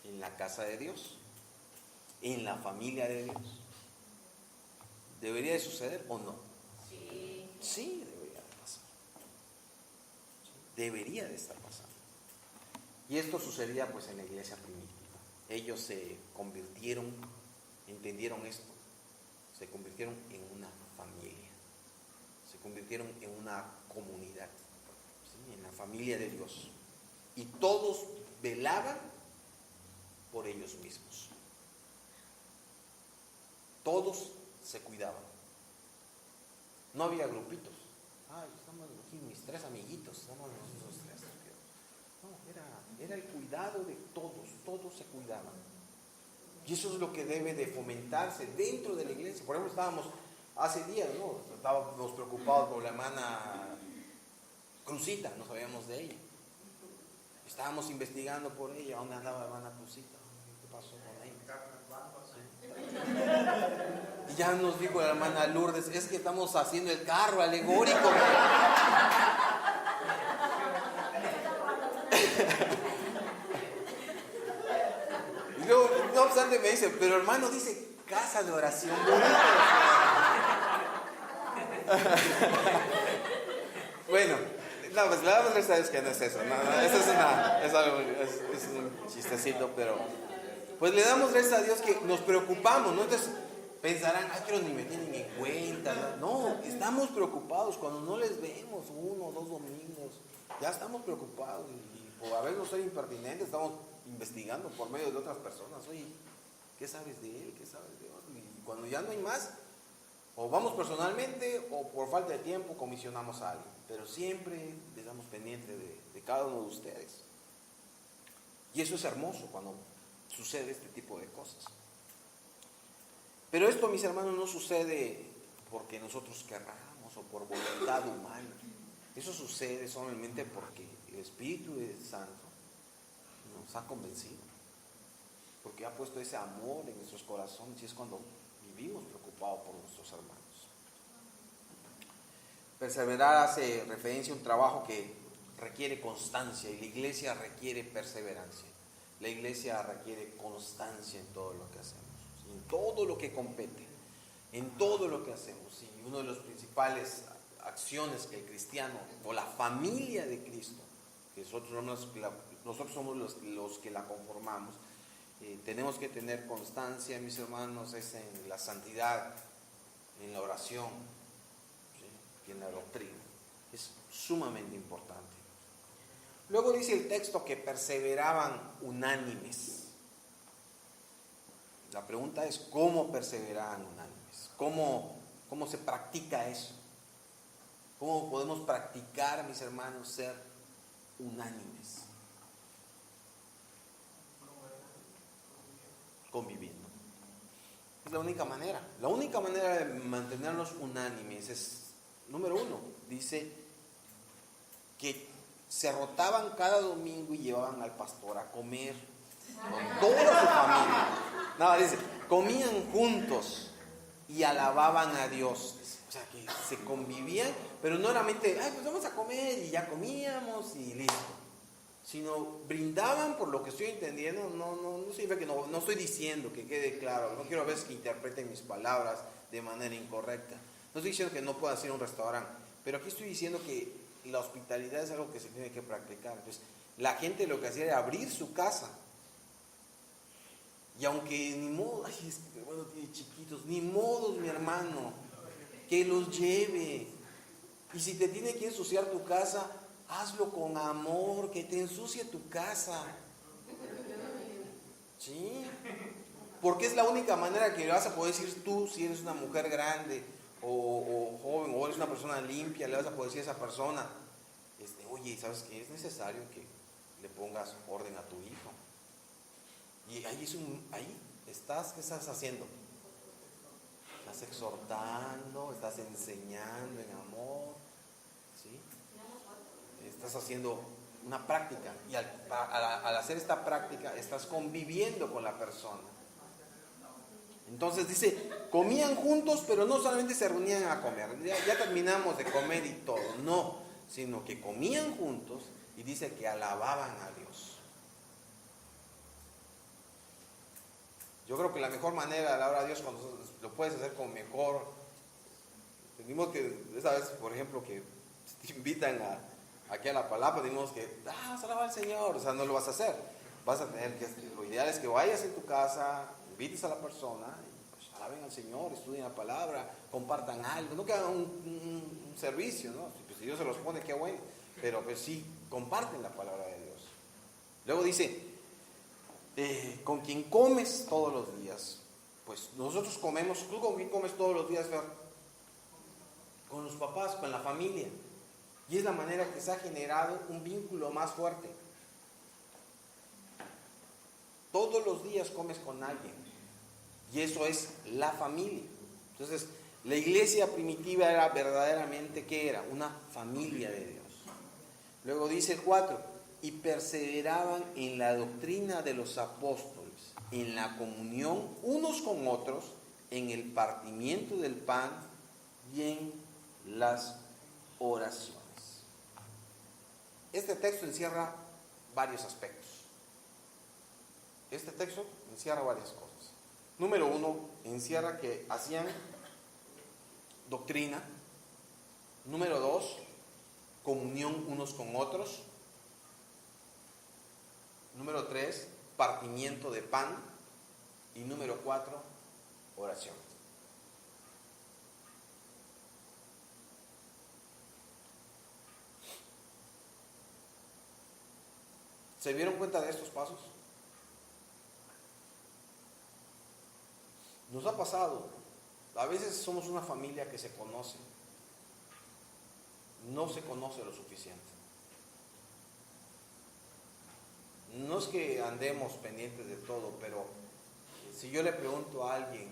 en la casa de Dios? En la familia de Dios. ¿Debería de suceder o no? Sí. Sí, debería de pasar. Sí, debería de estar pasando. Y esto sucedía pues en la iglesia primitiva. Ellos se convirtieron, entendieron esto, se convirtieron en una familia, se convirtieron en una comunidad, ¿sí? En la familia de Dios. Y todos velaban por ellos mismos. Todos se cuidaban. No había grupitos. Ay, estamos aquí mis 3 amiguitos, estamos nosotros 3. No, era el cuidado de todos se cuidaban. Y eso es lo que debe de fomentarse dentro de la iglesia. Por ejemplo, estábamos hace días, ¿no? Estábamos preocupados por la hermana Cruzita, no sabíamos de ella. Estábamos investigando por ella, ¿dónde andaba la hermana Cruzita? ¿Qué pasó con ella? Y ya nos dijo la hermana Lourdes, es que estamos haciendo el carro alegórico. Y luego, no obstante, me dice, pero hermano, dice casa de oración bonita. Bueno, no, pues la verdad es que no es eso. No, eso es un chistecito, pero pues le damos gracias a Dios que nos preocupamos, ¿no? Entonces pensarán, ay, que ni me tienen en cuenta. No, estamos preocupados cuando no les vemos 1 o 2 domingos. Ya estamos preocupados y por a veces no ser impertinentes, estamos investigando por medio de otras personas. Oye, ¿qué sabes de él? ¿Qué sabes de otro? Y cuando ya no hay más, o vamos personalmente o por falta de tiempo comisionamos a alguien. Pero siempre les damos pendiente de cada uno de ustedes. Y eso es hermoso cuando sucede este tipo de cosas. Pero esto, mis hermanos, no sucede porque nosotros querramos o por voluntad humana. Eso sucede solamente porque el Espíritu Santo nos ha convencido. Porque ha puesto ese amor en nuestros corazones y es cuando vivimos preocupados por nuestros hermanos. Perseverar hace referencia a un trabajo que requiere constancia y la iglesia requiere perseverancia. La iglesia requiere constancia en todo lo que hacemos, en todo lo que compete, en todo lo que hacemos. Y una de las principales acciones que el cristiano o la familia de Cristo, que nosotros somos los que la conformamos, tenemos que tener constancia, mis hermanos, es en la santidad, en la oración, ¿sí? Y en la doctrina. Es sumamente importante. Luego dice el texto que perseveraban unánimes. La pregunta es, ¿cómo perseveraban unánimes? ¿Cómo ¿Cómo se practica eso? ¿Cómo podemos practicar, mis hermanos, ser unánimes? Conviviendo. Es la única manera. La única manera de mantenernos unánimes es, número uno, dice que se rotaban cada domingo y llevaban al pastor a comer con toda su familia. Nada, dice, comían juntos y alababan a Dios. O sea, que se convivían, pero no solamente, pues vamos a comer y ya comíamos y listo. Sino brindaban, por lo que estoy entendiendo, no significa que no estoy diciendo, que quede claro, no quiero a veces que interpreten mis palabras de manera incorrecta. No estoy diciendo que no pueda ir a un restaurante, pero aquí estoy diciendo que la hospitalidad es algo que se tiene que practicar. Entonces, la gente lo que hacía era abrir su casa. Y aunque ni modo, es que mi hermano tiene chiquitos, ni modos, mi hermano, que los lleve. Y si te tiene que ensuciar tu casa, hazlo con amor, que te ensucie tu casa. ¿Sí? Porque es la única manera que le vas a poder decir tú, si eres una mujer grande o joven, o eres una persona limpia, le vas a poder decir a esa persona, oye, ¿sabes qué? Es necesario que le pongas orden a tu hijo. Y ahí estás, ¿qué estás haciendo? Estás exhortando, estás enseñando en amor, ¿sí? Estás haciendo una práctica, y al hacer esta práctica estás conviviendo con la persona. Entonces dice, comían juntos, pero no solamente se reunían a comer, ya terminamos de comer y todo, no, sino que comían juntos y dice que alababan a Dios. Yo creo que la mejor manera de alabar a Dios, cuando lo puedes hacer con mejor, tenemos que, esa vez por ejemplo que te invitan aquí a la palabra, tenemos que, alaba al Señor, o sea, no lo vas a hacer, vas a tener que, lo ideal es que vayas en tu casa, invites a la persona, y pues alaben al Señor, estudien la palabra, compartan algo, no que hagan un servicio, ¿no? Pues si Dios se los pone, qué bueno, pero pues sí, comparten la palabra de Dios. Luego dice, con quien comes todos los días, pues nosotros comemos, ¿tú con quién comes todos los días, Fer? Con los papás, con la familia. Y es la manera que se ha generado un vínculo más fuerte. Todos los días comes con alguien. Y eso es la familia. Entonces, la iglesia primitiva era verdaderamente, ¿qué era? Una familia de Dios. Luego dice 4, y perseveraban en la doctrina de los apóstoles, en la comunión unos con otros, en el partimiento del pan y en las oraciones. Este texto encierra varios aspectos. Este texto encierra varias cosas. Número 1, encierra que hacían doctrina. Número 2, comunión unos con otros. Número 3, partimiento de pan. Y número 4, oración. ¿Se dieron cuenta de estos pasos? Nos ha pasado. A veces somos una familia que se conoce. No se conoce lo suficiente. No es que andemos pendientes de todo, pero si yo le pregunto a alguien,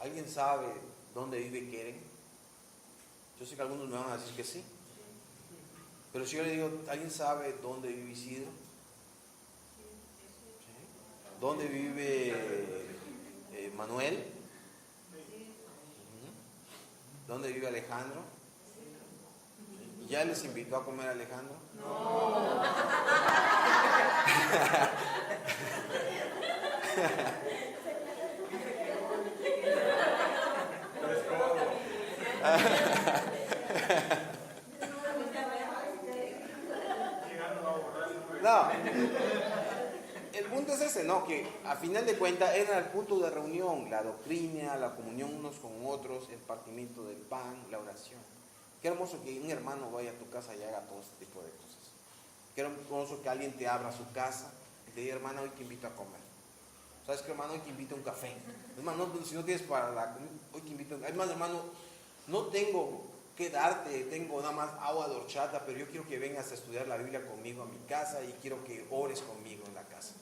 ¿alguien sabe dónde vive Keren? Yo sé que algunos me van a decir que sí. Pero si yo le digo, ¿alguien sabe dónde vive Isidro? ¿Dónde vive Manuel? ¿Dónde vive Alejandro? ¿Ya les invitó a comer a Alejandro? No. No. El punto es ese, ¿no? Que a final de cuentas era el punto de reunión, la doctrina, la comunión unos con otros, el partimiento del pan, la oración. Qué hermoso que un hermano vaya a tu casa y haga todo este tipo de cosas. Qué hermoso que alguien te abra su casa y te diga, hermano, hoy te invito a comer. ¿Sabes qué, hermano? Hoy te invito a un café. Hermano, si no tienes para la comida, hoy te invito a... Además, hermano, no tengo que darte, tengo nada más agua de horchata, pero yo quiero que vengas a estudiar la Biblia conmigo a mi casa y quiero que ores conmigo en la casa.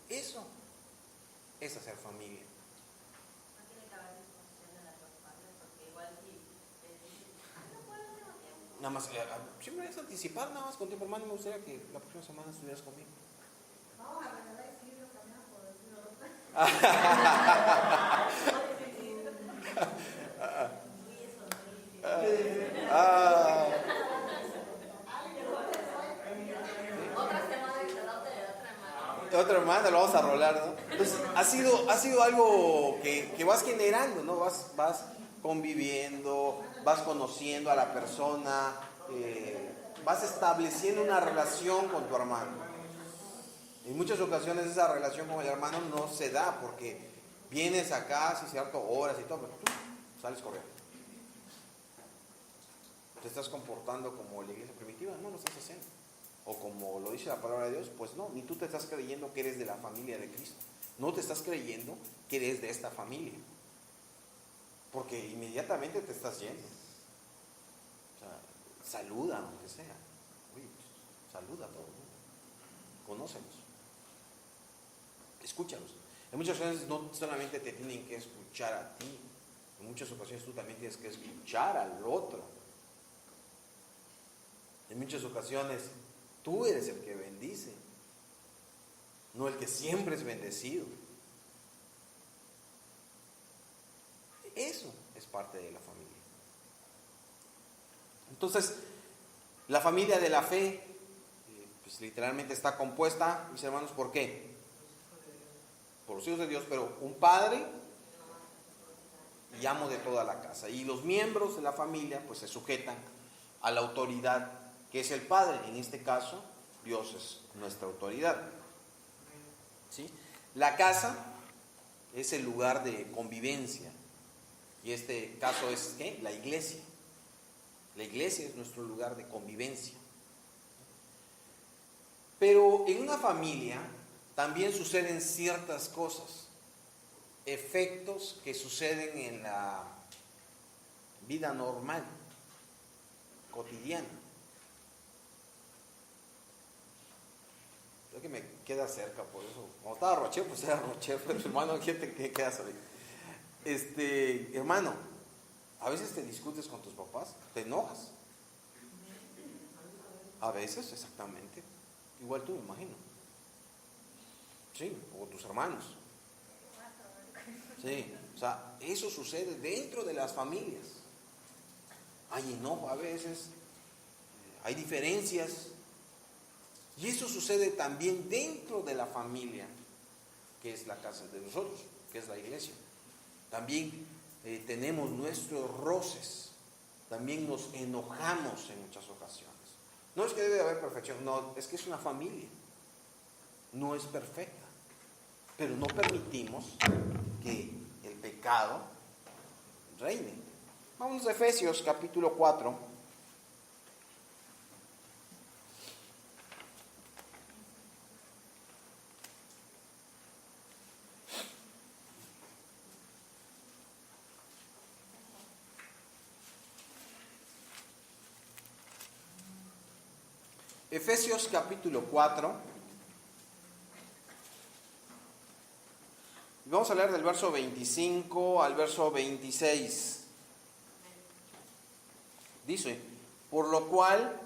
Eso es hacer familia. No tiene que haber disposición de las dos partes, porque igual si les dices, no puedo hacer lo tiempo. Nada más, siempre es anticipar, nada más con tiempo, hermano, me gustaría que la próxima semana estuvieras conmigo. Vamos a regalar siglos también por decirlo. Otra semana que se adopte de otra hermana. Otra hermana, lo vamos a rolar, ¿no? Entonces, ha sido algo que vas generando, ¿no? Vas conviviendo, vas conociendo a la persona, vas estableciendo una relación con tu hermano. En muchas ocasiones esa relación con el hermano no se da porque vienes acá, sí, cierto, horas y todo, pero tú sales corriendo. ¿Te estás comportando como la iglesia primitiva? No lo estás haciendo. O como lo dice la palabra de Dios, pues no, ni tú te estás creyendo que eres de la familia de Cristo. No te estás creyendo que eres de esta familia. Porque inmediatamente te estás yendo. O sea, saluda, aunque sea. Oye, saluda a todo el mundo. Conócelos. Escúchalos. En muchas ocasiones no solamente te tienen que escuchar a ti. En muchas ocasiones tú también tienes que escuchar al otro. En muchas ocasiones tú eres el que bendice, no el que siempre es bendecido. Eso es parte de la familia. Entonces, la familia de la fe, pues literalmente está compuesta, mis hermanos, ¿por qué? Por los hijos de Dios, pero un padre y amo de toda la casa. Y los miembros de la familia, pues se sujetan a la autoridad que es el Padre. En este caso, Dios es nuestra autoridad. ¿Sí? La casa es el lugar de convivencia. Y este caso es, ¿qué? La iglesia. La iglesia es nuestro lugar de convivencia. Pero en una familia también suceden ciertas cosas, efectos que suceden en la vida normal, cotidiana. Creo que me queda cerca, por eso. Cuando estaba Rocher, pues era Rocher, pero hermano, ¿quién te queda cerca? Hermano, a veces te discutes con tus papás, te enojas. A veces, exactamente. Igual tú, me imagino. Sí, o tus hermanos. Sí, o sea, eso sucede dentro de las familias. Hay enojo a veces, hay diferencias. Y eso sucede también dentro de la familia, que es la casa de nosotros, que es la iglesia. También tenemos nuestros roces, también nos enojamos en muchas ocasiones. No es que debe haber perfección, no, es que es una familia, no es perfecta, pero no permitimos que el pecado reine. Vamos a Efesios capítulo 4. Efesios capítulo 4. Vamos a leer del verso 25 al verso 26. Dice, por lo cual,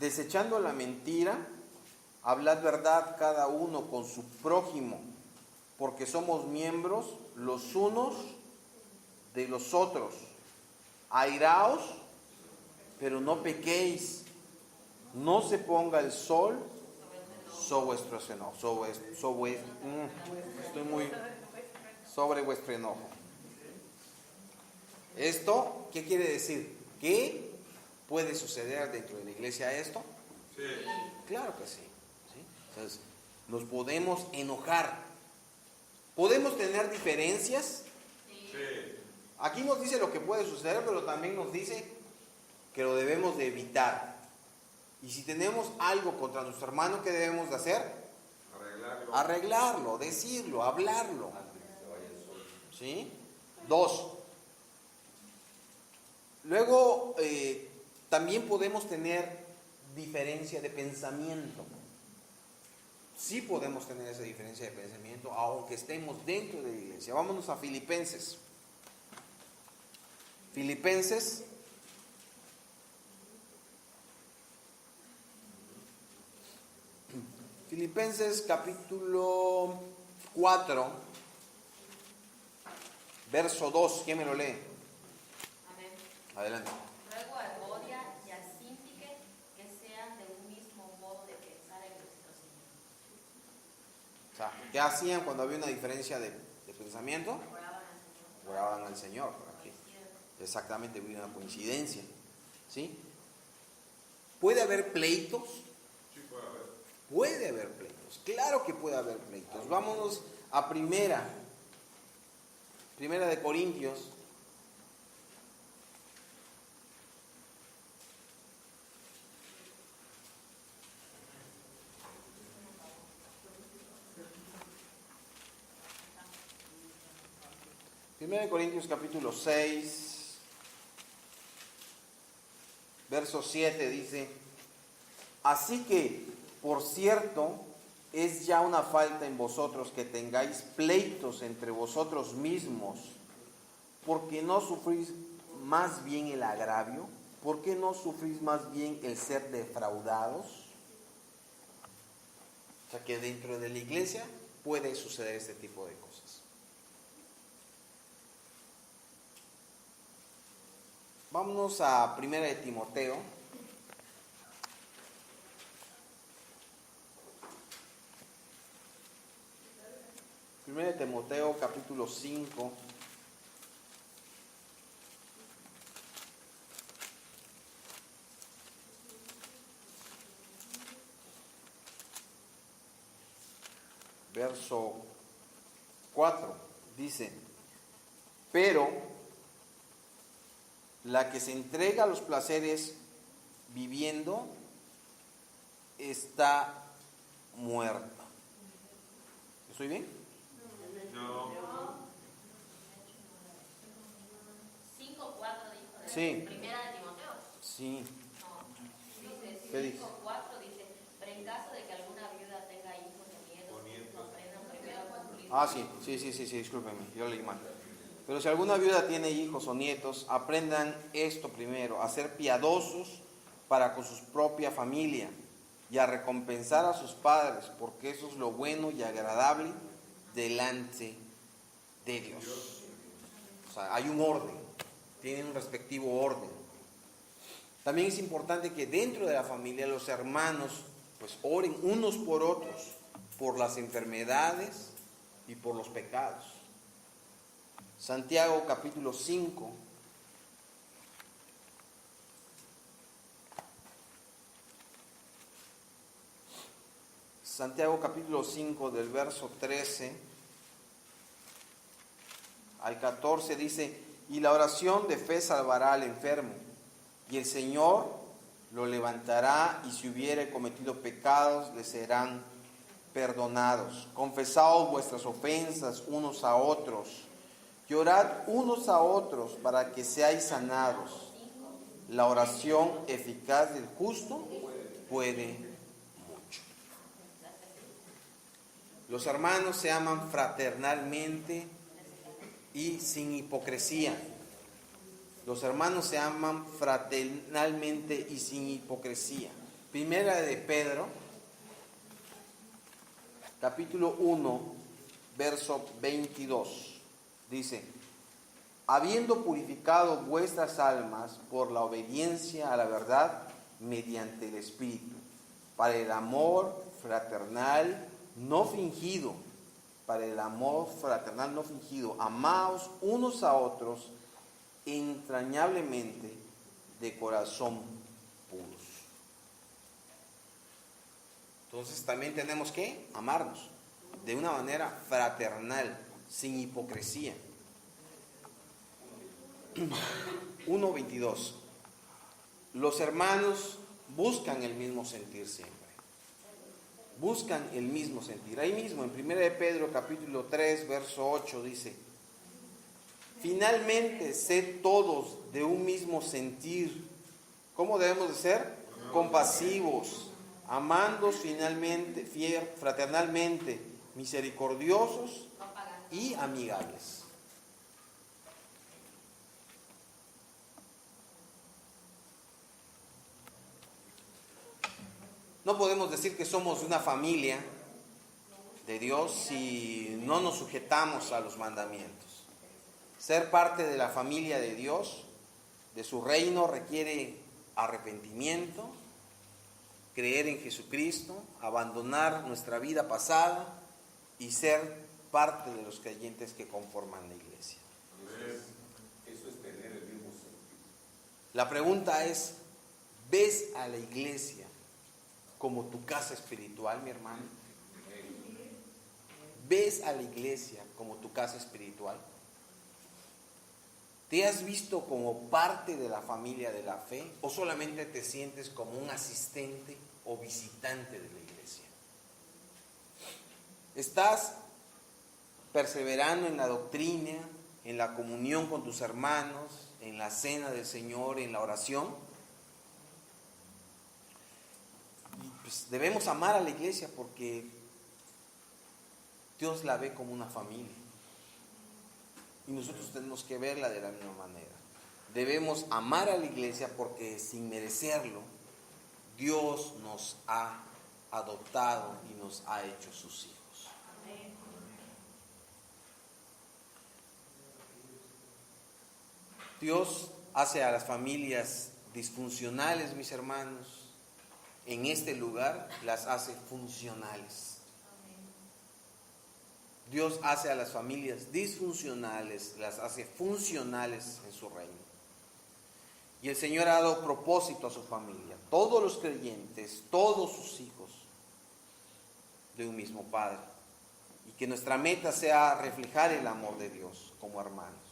desechando la mentira, hablad verdad cada uno con su prójimo, porque somos miembros los unos de los otros. Airaos, pero no pequéis. No se ponga el sol sobre vuestro enojo. Sobre vuestro enojo. ¿Esto qué quiere decir? ¿Qué puede suceder dentro de la iglesia esto? Sí. Claro que sí. ¿Sí? Entonces, nos podemos enojar. ¿Podemos tener diferencias? Sí. Aquí nos dice lo que puede suceder, pero también nos dice que lo debemos de evitar. Y si tenemos algo contra nuestro hermano, ¿qué debemos de hacer? Arreglarlo. arreglarlo, decirlo, hablarlo. ¿Sí? 2. Luego, también podemos tener diferencia de pensamiento. Sí podemos tener esa diferencia de pensamiento, aunque estemos dentro de la iglesia. Vámonos a Filipenses. Filipenses. Filipenses capítulo 4, verso 2. ¿Quién me lo lee? Amén. Adelante. Ruego a Evodia y a Síntique que sean de un mismo modo de pensar en nuestro Señor. O sea, ¿qué hacían cuando había una diferencia de pensamiento? Oraban al Señor. Oraban al Señor. Aquí. Exactamente, hubo una coincidencia. ¿Sí? ¿Puede haber pleitos? Sí, puede haber. Puede haber pleitos. Claro que puede haber pleitos. Vámonos a Primera de Corintios. Primera de Corintios capítulo 6, verso 7 dice: así que, por cierto, es ya una falta en vosotros que tengáis pleitos entre vosotros mismos, porque no sufrís más bien el agravio, ¿por qué no sufrís más bien el ser defraudados? O sea que dentro de la iglesia puede suceder este tipo de cosas. Vámonos a Primera de Timoteo. Primera de Timoteo capítulo 5. Verso 4 dice: pero la que se entrega a los placeres viviendo está muerta. ¿Estoy bien? No. 5:4 dijo. Sí. Primera de Timoteo. Sí. No. Dice ¿Qué dice? 5:4 dice, pero en caso de que alguna viuda tenga hijos o nietos, aprendan primero a cumplir. Ah, sí, discúlpenme, yo leí mal. Pero si alguna viuda tiene hijos o nietos, aprendan esto primero: a ser piadosos para con su propia familia y a recompensar a sus padres, porque eso es lo bueno y agradable delante de Dios. O sea, hay un orden, tienen un respectivo orden. También es importante que dentro de la familia los hermanos pues oren unos por otros, por las enfermedades y por los pecados. Santiago capítulo 5. Santiago capítulo 5 del verso 13 al 14 dice: y la oración de fe salvará al enfermo, y el Señor lo levantará, y si hubiere cometido pecados le serán perdonados. Confesaos vuestras ofensas unos a otros, y orad unos a otros para que seáis sanados. La oración eficaz del justo puede mucho. Los hermanos se aman fraternalmente y sin hipocresía. Los hermanos se aman fraternalmente y sin hipocresía. Primera de Pedro, capítulo 1, verso 22. Dice: habiendo purificado vuestras almas por la obediencia a la verdad mediante el Espíritu, para el amor fraternal no fingido, amaos unos a otros entrañablemente de corazón puros. Entonces también tenemos que amarnos de una manera fraternal, sin hipocresía. 1:22. Los hermanos buscan el mismo sentir siempre. buscan el mismo sentir. Ahí mismo, en 1 de Pedro, capítulo 3, verso 8, dice: finalmente, sed todos de un mismo sentir. ¿Cómo debemos de ser? Compasivos, amándoos finalmente, fraternalmente, misericordiosos y amigables. No podemos decir que somos una familia de Dios si no nos sujetamos a los mandamientos. Ser parte de la familia de Dios, de su reino, requiere arrepentimiento, creer en Jesucristo, abandonar nuestra vida pasada y ser parte de los creyentes que conforman la iglesia. Eso es tener el mismo sentido. La pregunta es: ¿ves a la iglesia como tu casa espiritual, mi hermano? ¿Ves a la iglesia como tu casa espiritual? ¿Te has visto como parte de la familia de la fe o solamente te sientes como un asistente o visitante de la iglesia? ¿Estás perseverando en la doctrina, en la comunión con tus hermanos, en la cena del Señor, en la oración? Y pues debemos amar a la iglesia porque Dios la ve como una familia. Y nosotros tenemos que verla de la misma manera. Debemos amar a la iglesia porque sin merecerlo, Dios nos ha adoptado y nos ha hecho sus hijos. Dios hace a las familias disfuncionales, mis hermanos, en este lugar las hace funcionales. Dios hace a las familias disfuncionales, las hace funcionales en su reino. Y el Señor ha dado propósito a su familia, todos los creyentes, todos sus hijos, de un mismo Padre. Y que nuestra meta sea reflejar el amor de Dios como hermanos,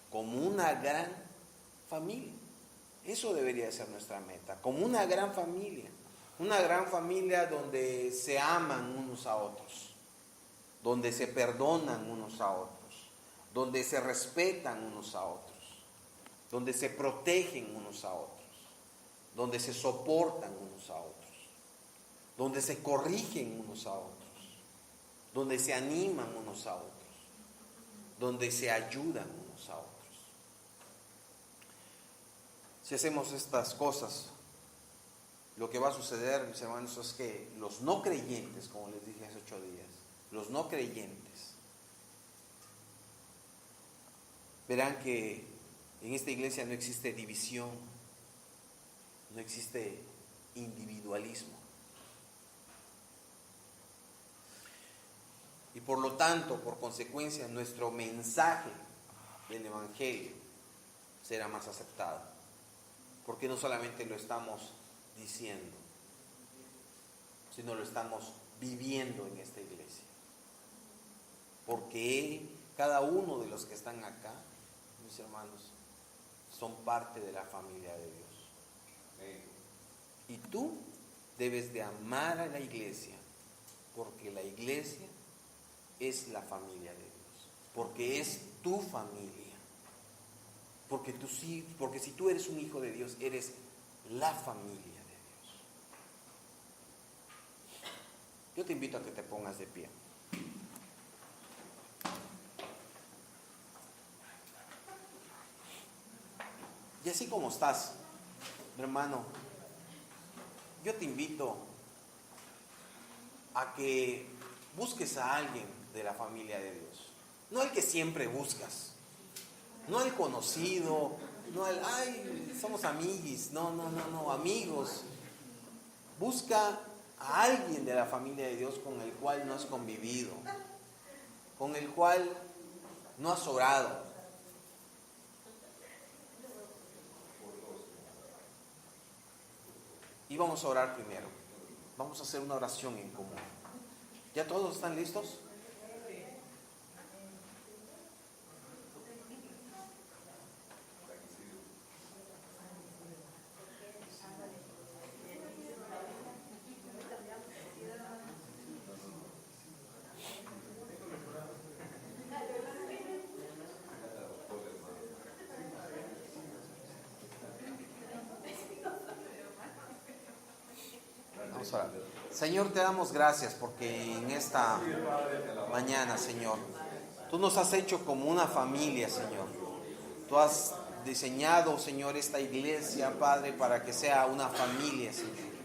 como una gran familia. Eso debería ser nuestra meta, como una gran familia donde se aman unos a otros, donde se perdonan unos a otros, donde se respetan unos a otros, donde se protegen unos a otros, donde se soportan unos a otros, donde se corrigen unos a otros, donde se animan unos a otros, donde se ayudan unos a otros. Si hacemos estas cosas, lo que va a suceder, mis hermanos, es que los no creyentes, como les dije hace 8 días, los no creyentes verán que en esta iglesia no existe división, no existe individualismo. Y por lo tanto, por consecuencia, nuestro mensaje del Evangelio será más aceptado. Porque no solamente lo estamos diciendo, sino lo estamos viviendo en esta iglesia. Porque cada uno de los que están acá, mis hermanos, son parte de la familia de Dios. Y tú debes de amar a la iglesia, porque la iglesia es la familia de Dios, porque es tu familia, porque si tú eres un hijo de Dios, eres la familia de Dios. Yo te invito a que te pongas de pie. Y así como estás, hermano, yo te invito a que busques a alguien de la familia de Dios. No el que siempre buscas, no el conocido, no el, somos amiguis, no, amigos. Busca a alguien de la familia de Dios con el cual no has convivido, con el cual no has orado. Y vamos a orar primero. Vamos a hacer una oración en común. ¿Ya todos están listos? Vamos a orar. Señor, te damos gracias porque en esta mañana, Señor, tú nos has hecho como una familia, Señor. Tú has diseñado, Señor, esta iglesia, Padre, para que sea una familia, Señor.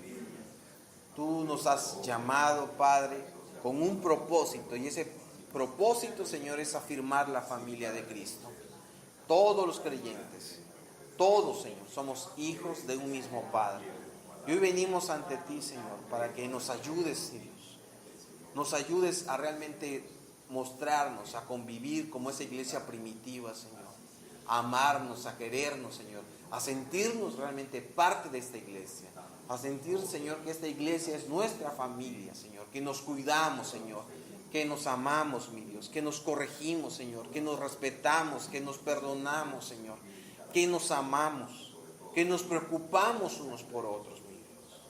Tú nos has llamado, Padre, con un propósito, y ese propósito, Señor, es afirmar la familia de Cristo. Todos los creyentes, todos, Señor, somos hijos de un mismo Padre. Y hoy venimos ante ti, Señor, para que nos ayudes, Dios. Nos ayudes a realmente mostrarnos, a convivir como esa iglesia primitiva, Señor. A amarnos, a querernos, Señor. A sentirnos realmente parte de esta iglesia. A sentir, Señor, que esta iglesia es nuestra familia, Señor. Que nos cuidamos, Señor. Que nos amamos, mi Dios. Que nos corregimos, Señor. Que nos respetamos, que nos perdonamos, Señor. Que nos amamos. Que nos preocupamos unos por otros, mi Dios.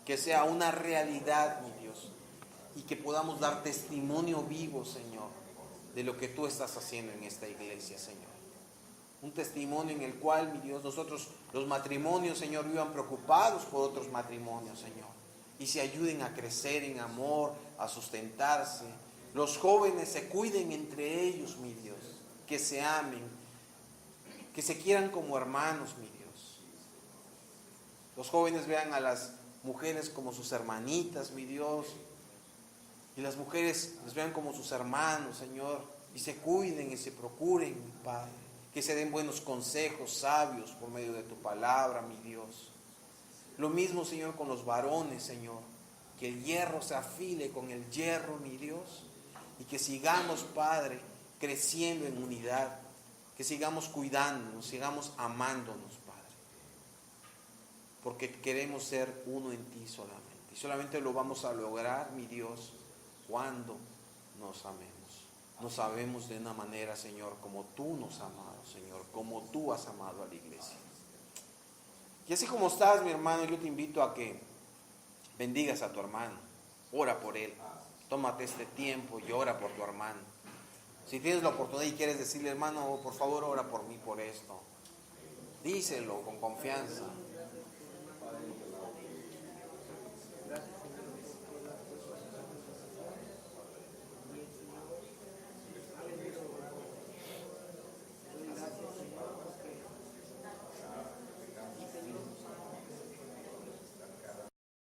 Que sea una realidad, mi Dios. Y que podamos dar testimonio vivo, Señor, de lo que tú estás haciendo en esta iglesia, Señor. Un testimonio en el cual, mi Dios, nosotros, los matrimonios, Señor, vivan preocupados por otros matrimonios, Señor. Y se ayuden a crecer en amor, a sustentarse. Los jóvenes se cuiden entre ellos, mi Dios. Que se amen. Que se quieran como hermanos, mi Dios. Los jóvenes vean a las mujeres como sus hermanitas, mi Dios. Y las mujeres les vean como sus hermanos, Señor. Y se cuiden y se procuren, mi Padre. Que se den buenos consejos sabios por medio de tu palabra, mi Dios. Lo mismo, Señor, con los varones, Señor. Que el hierro se afile con el hierro, mi Dios. Y que sigamos, Padre, creciendo en unidad. Que sigamos cuidándonos, sigamos amándonos, Padre. Porque queremos ser uno en ti solamente. Y solamente lo vamos a lograr, mi Dios, cuando nos amemos. Nos amemos de una manera, Señor, como tú nos has amado, Señor, como tú has amado a la iglesia. Y así como estás, mi hermano, yo te invito a que bendigas a tu hermano. Ora por él. Tómate este tiempo y ora por tu hermano. Si tienes la oportunidad y quieres decirle, hermano, por favor, ora por mí, por esto. Díselo con confianza.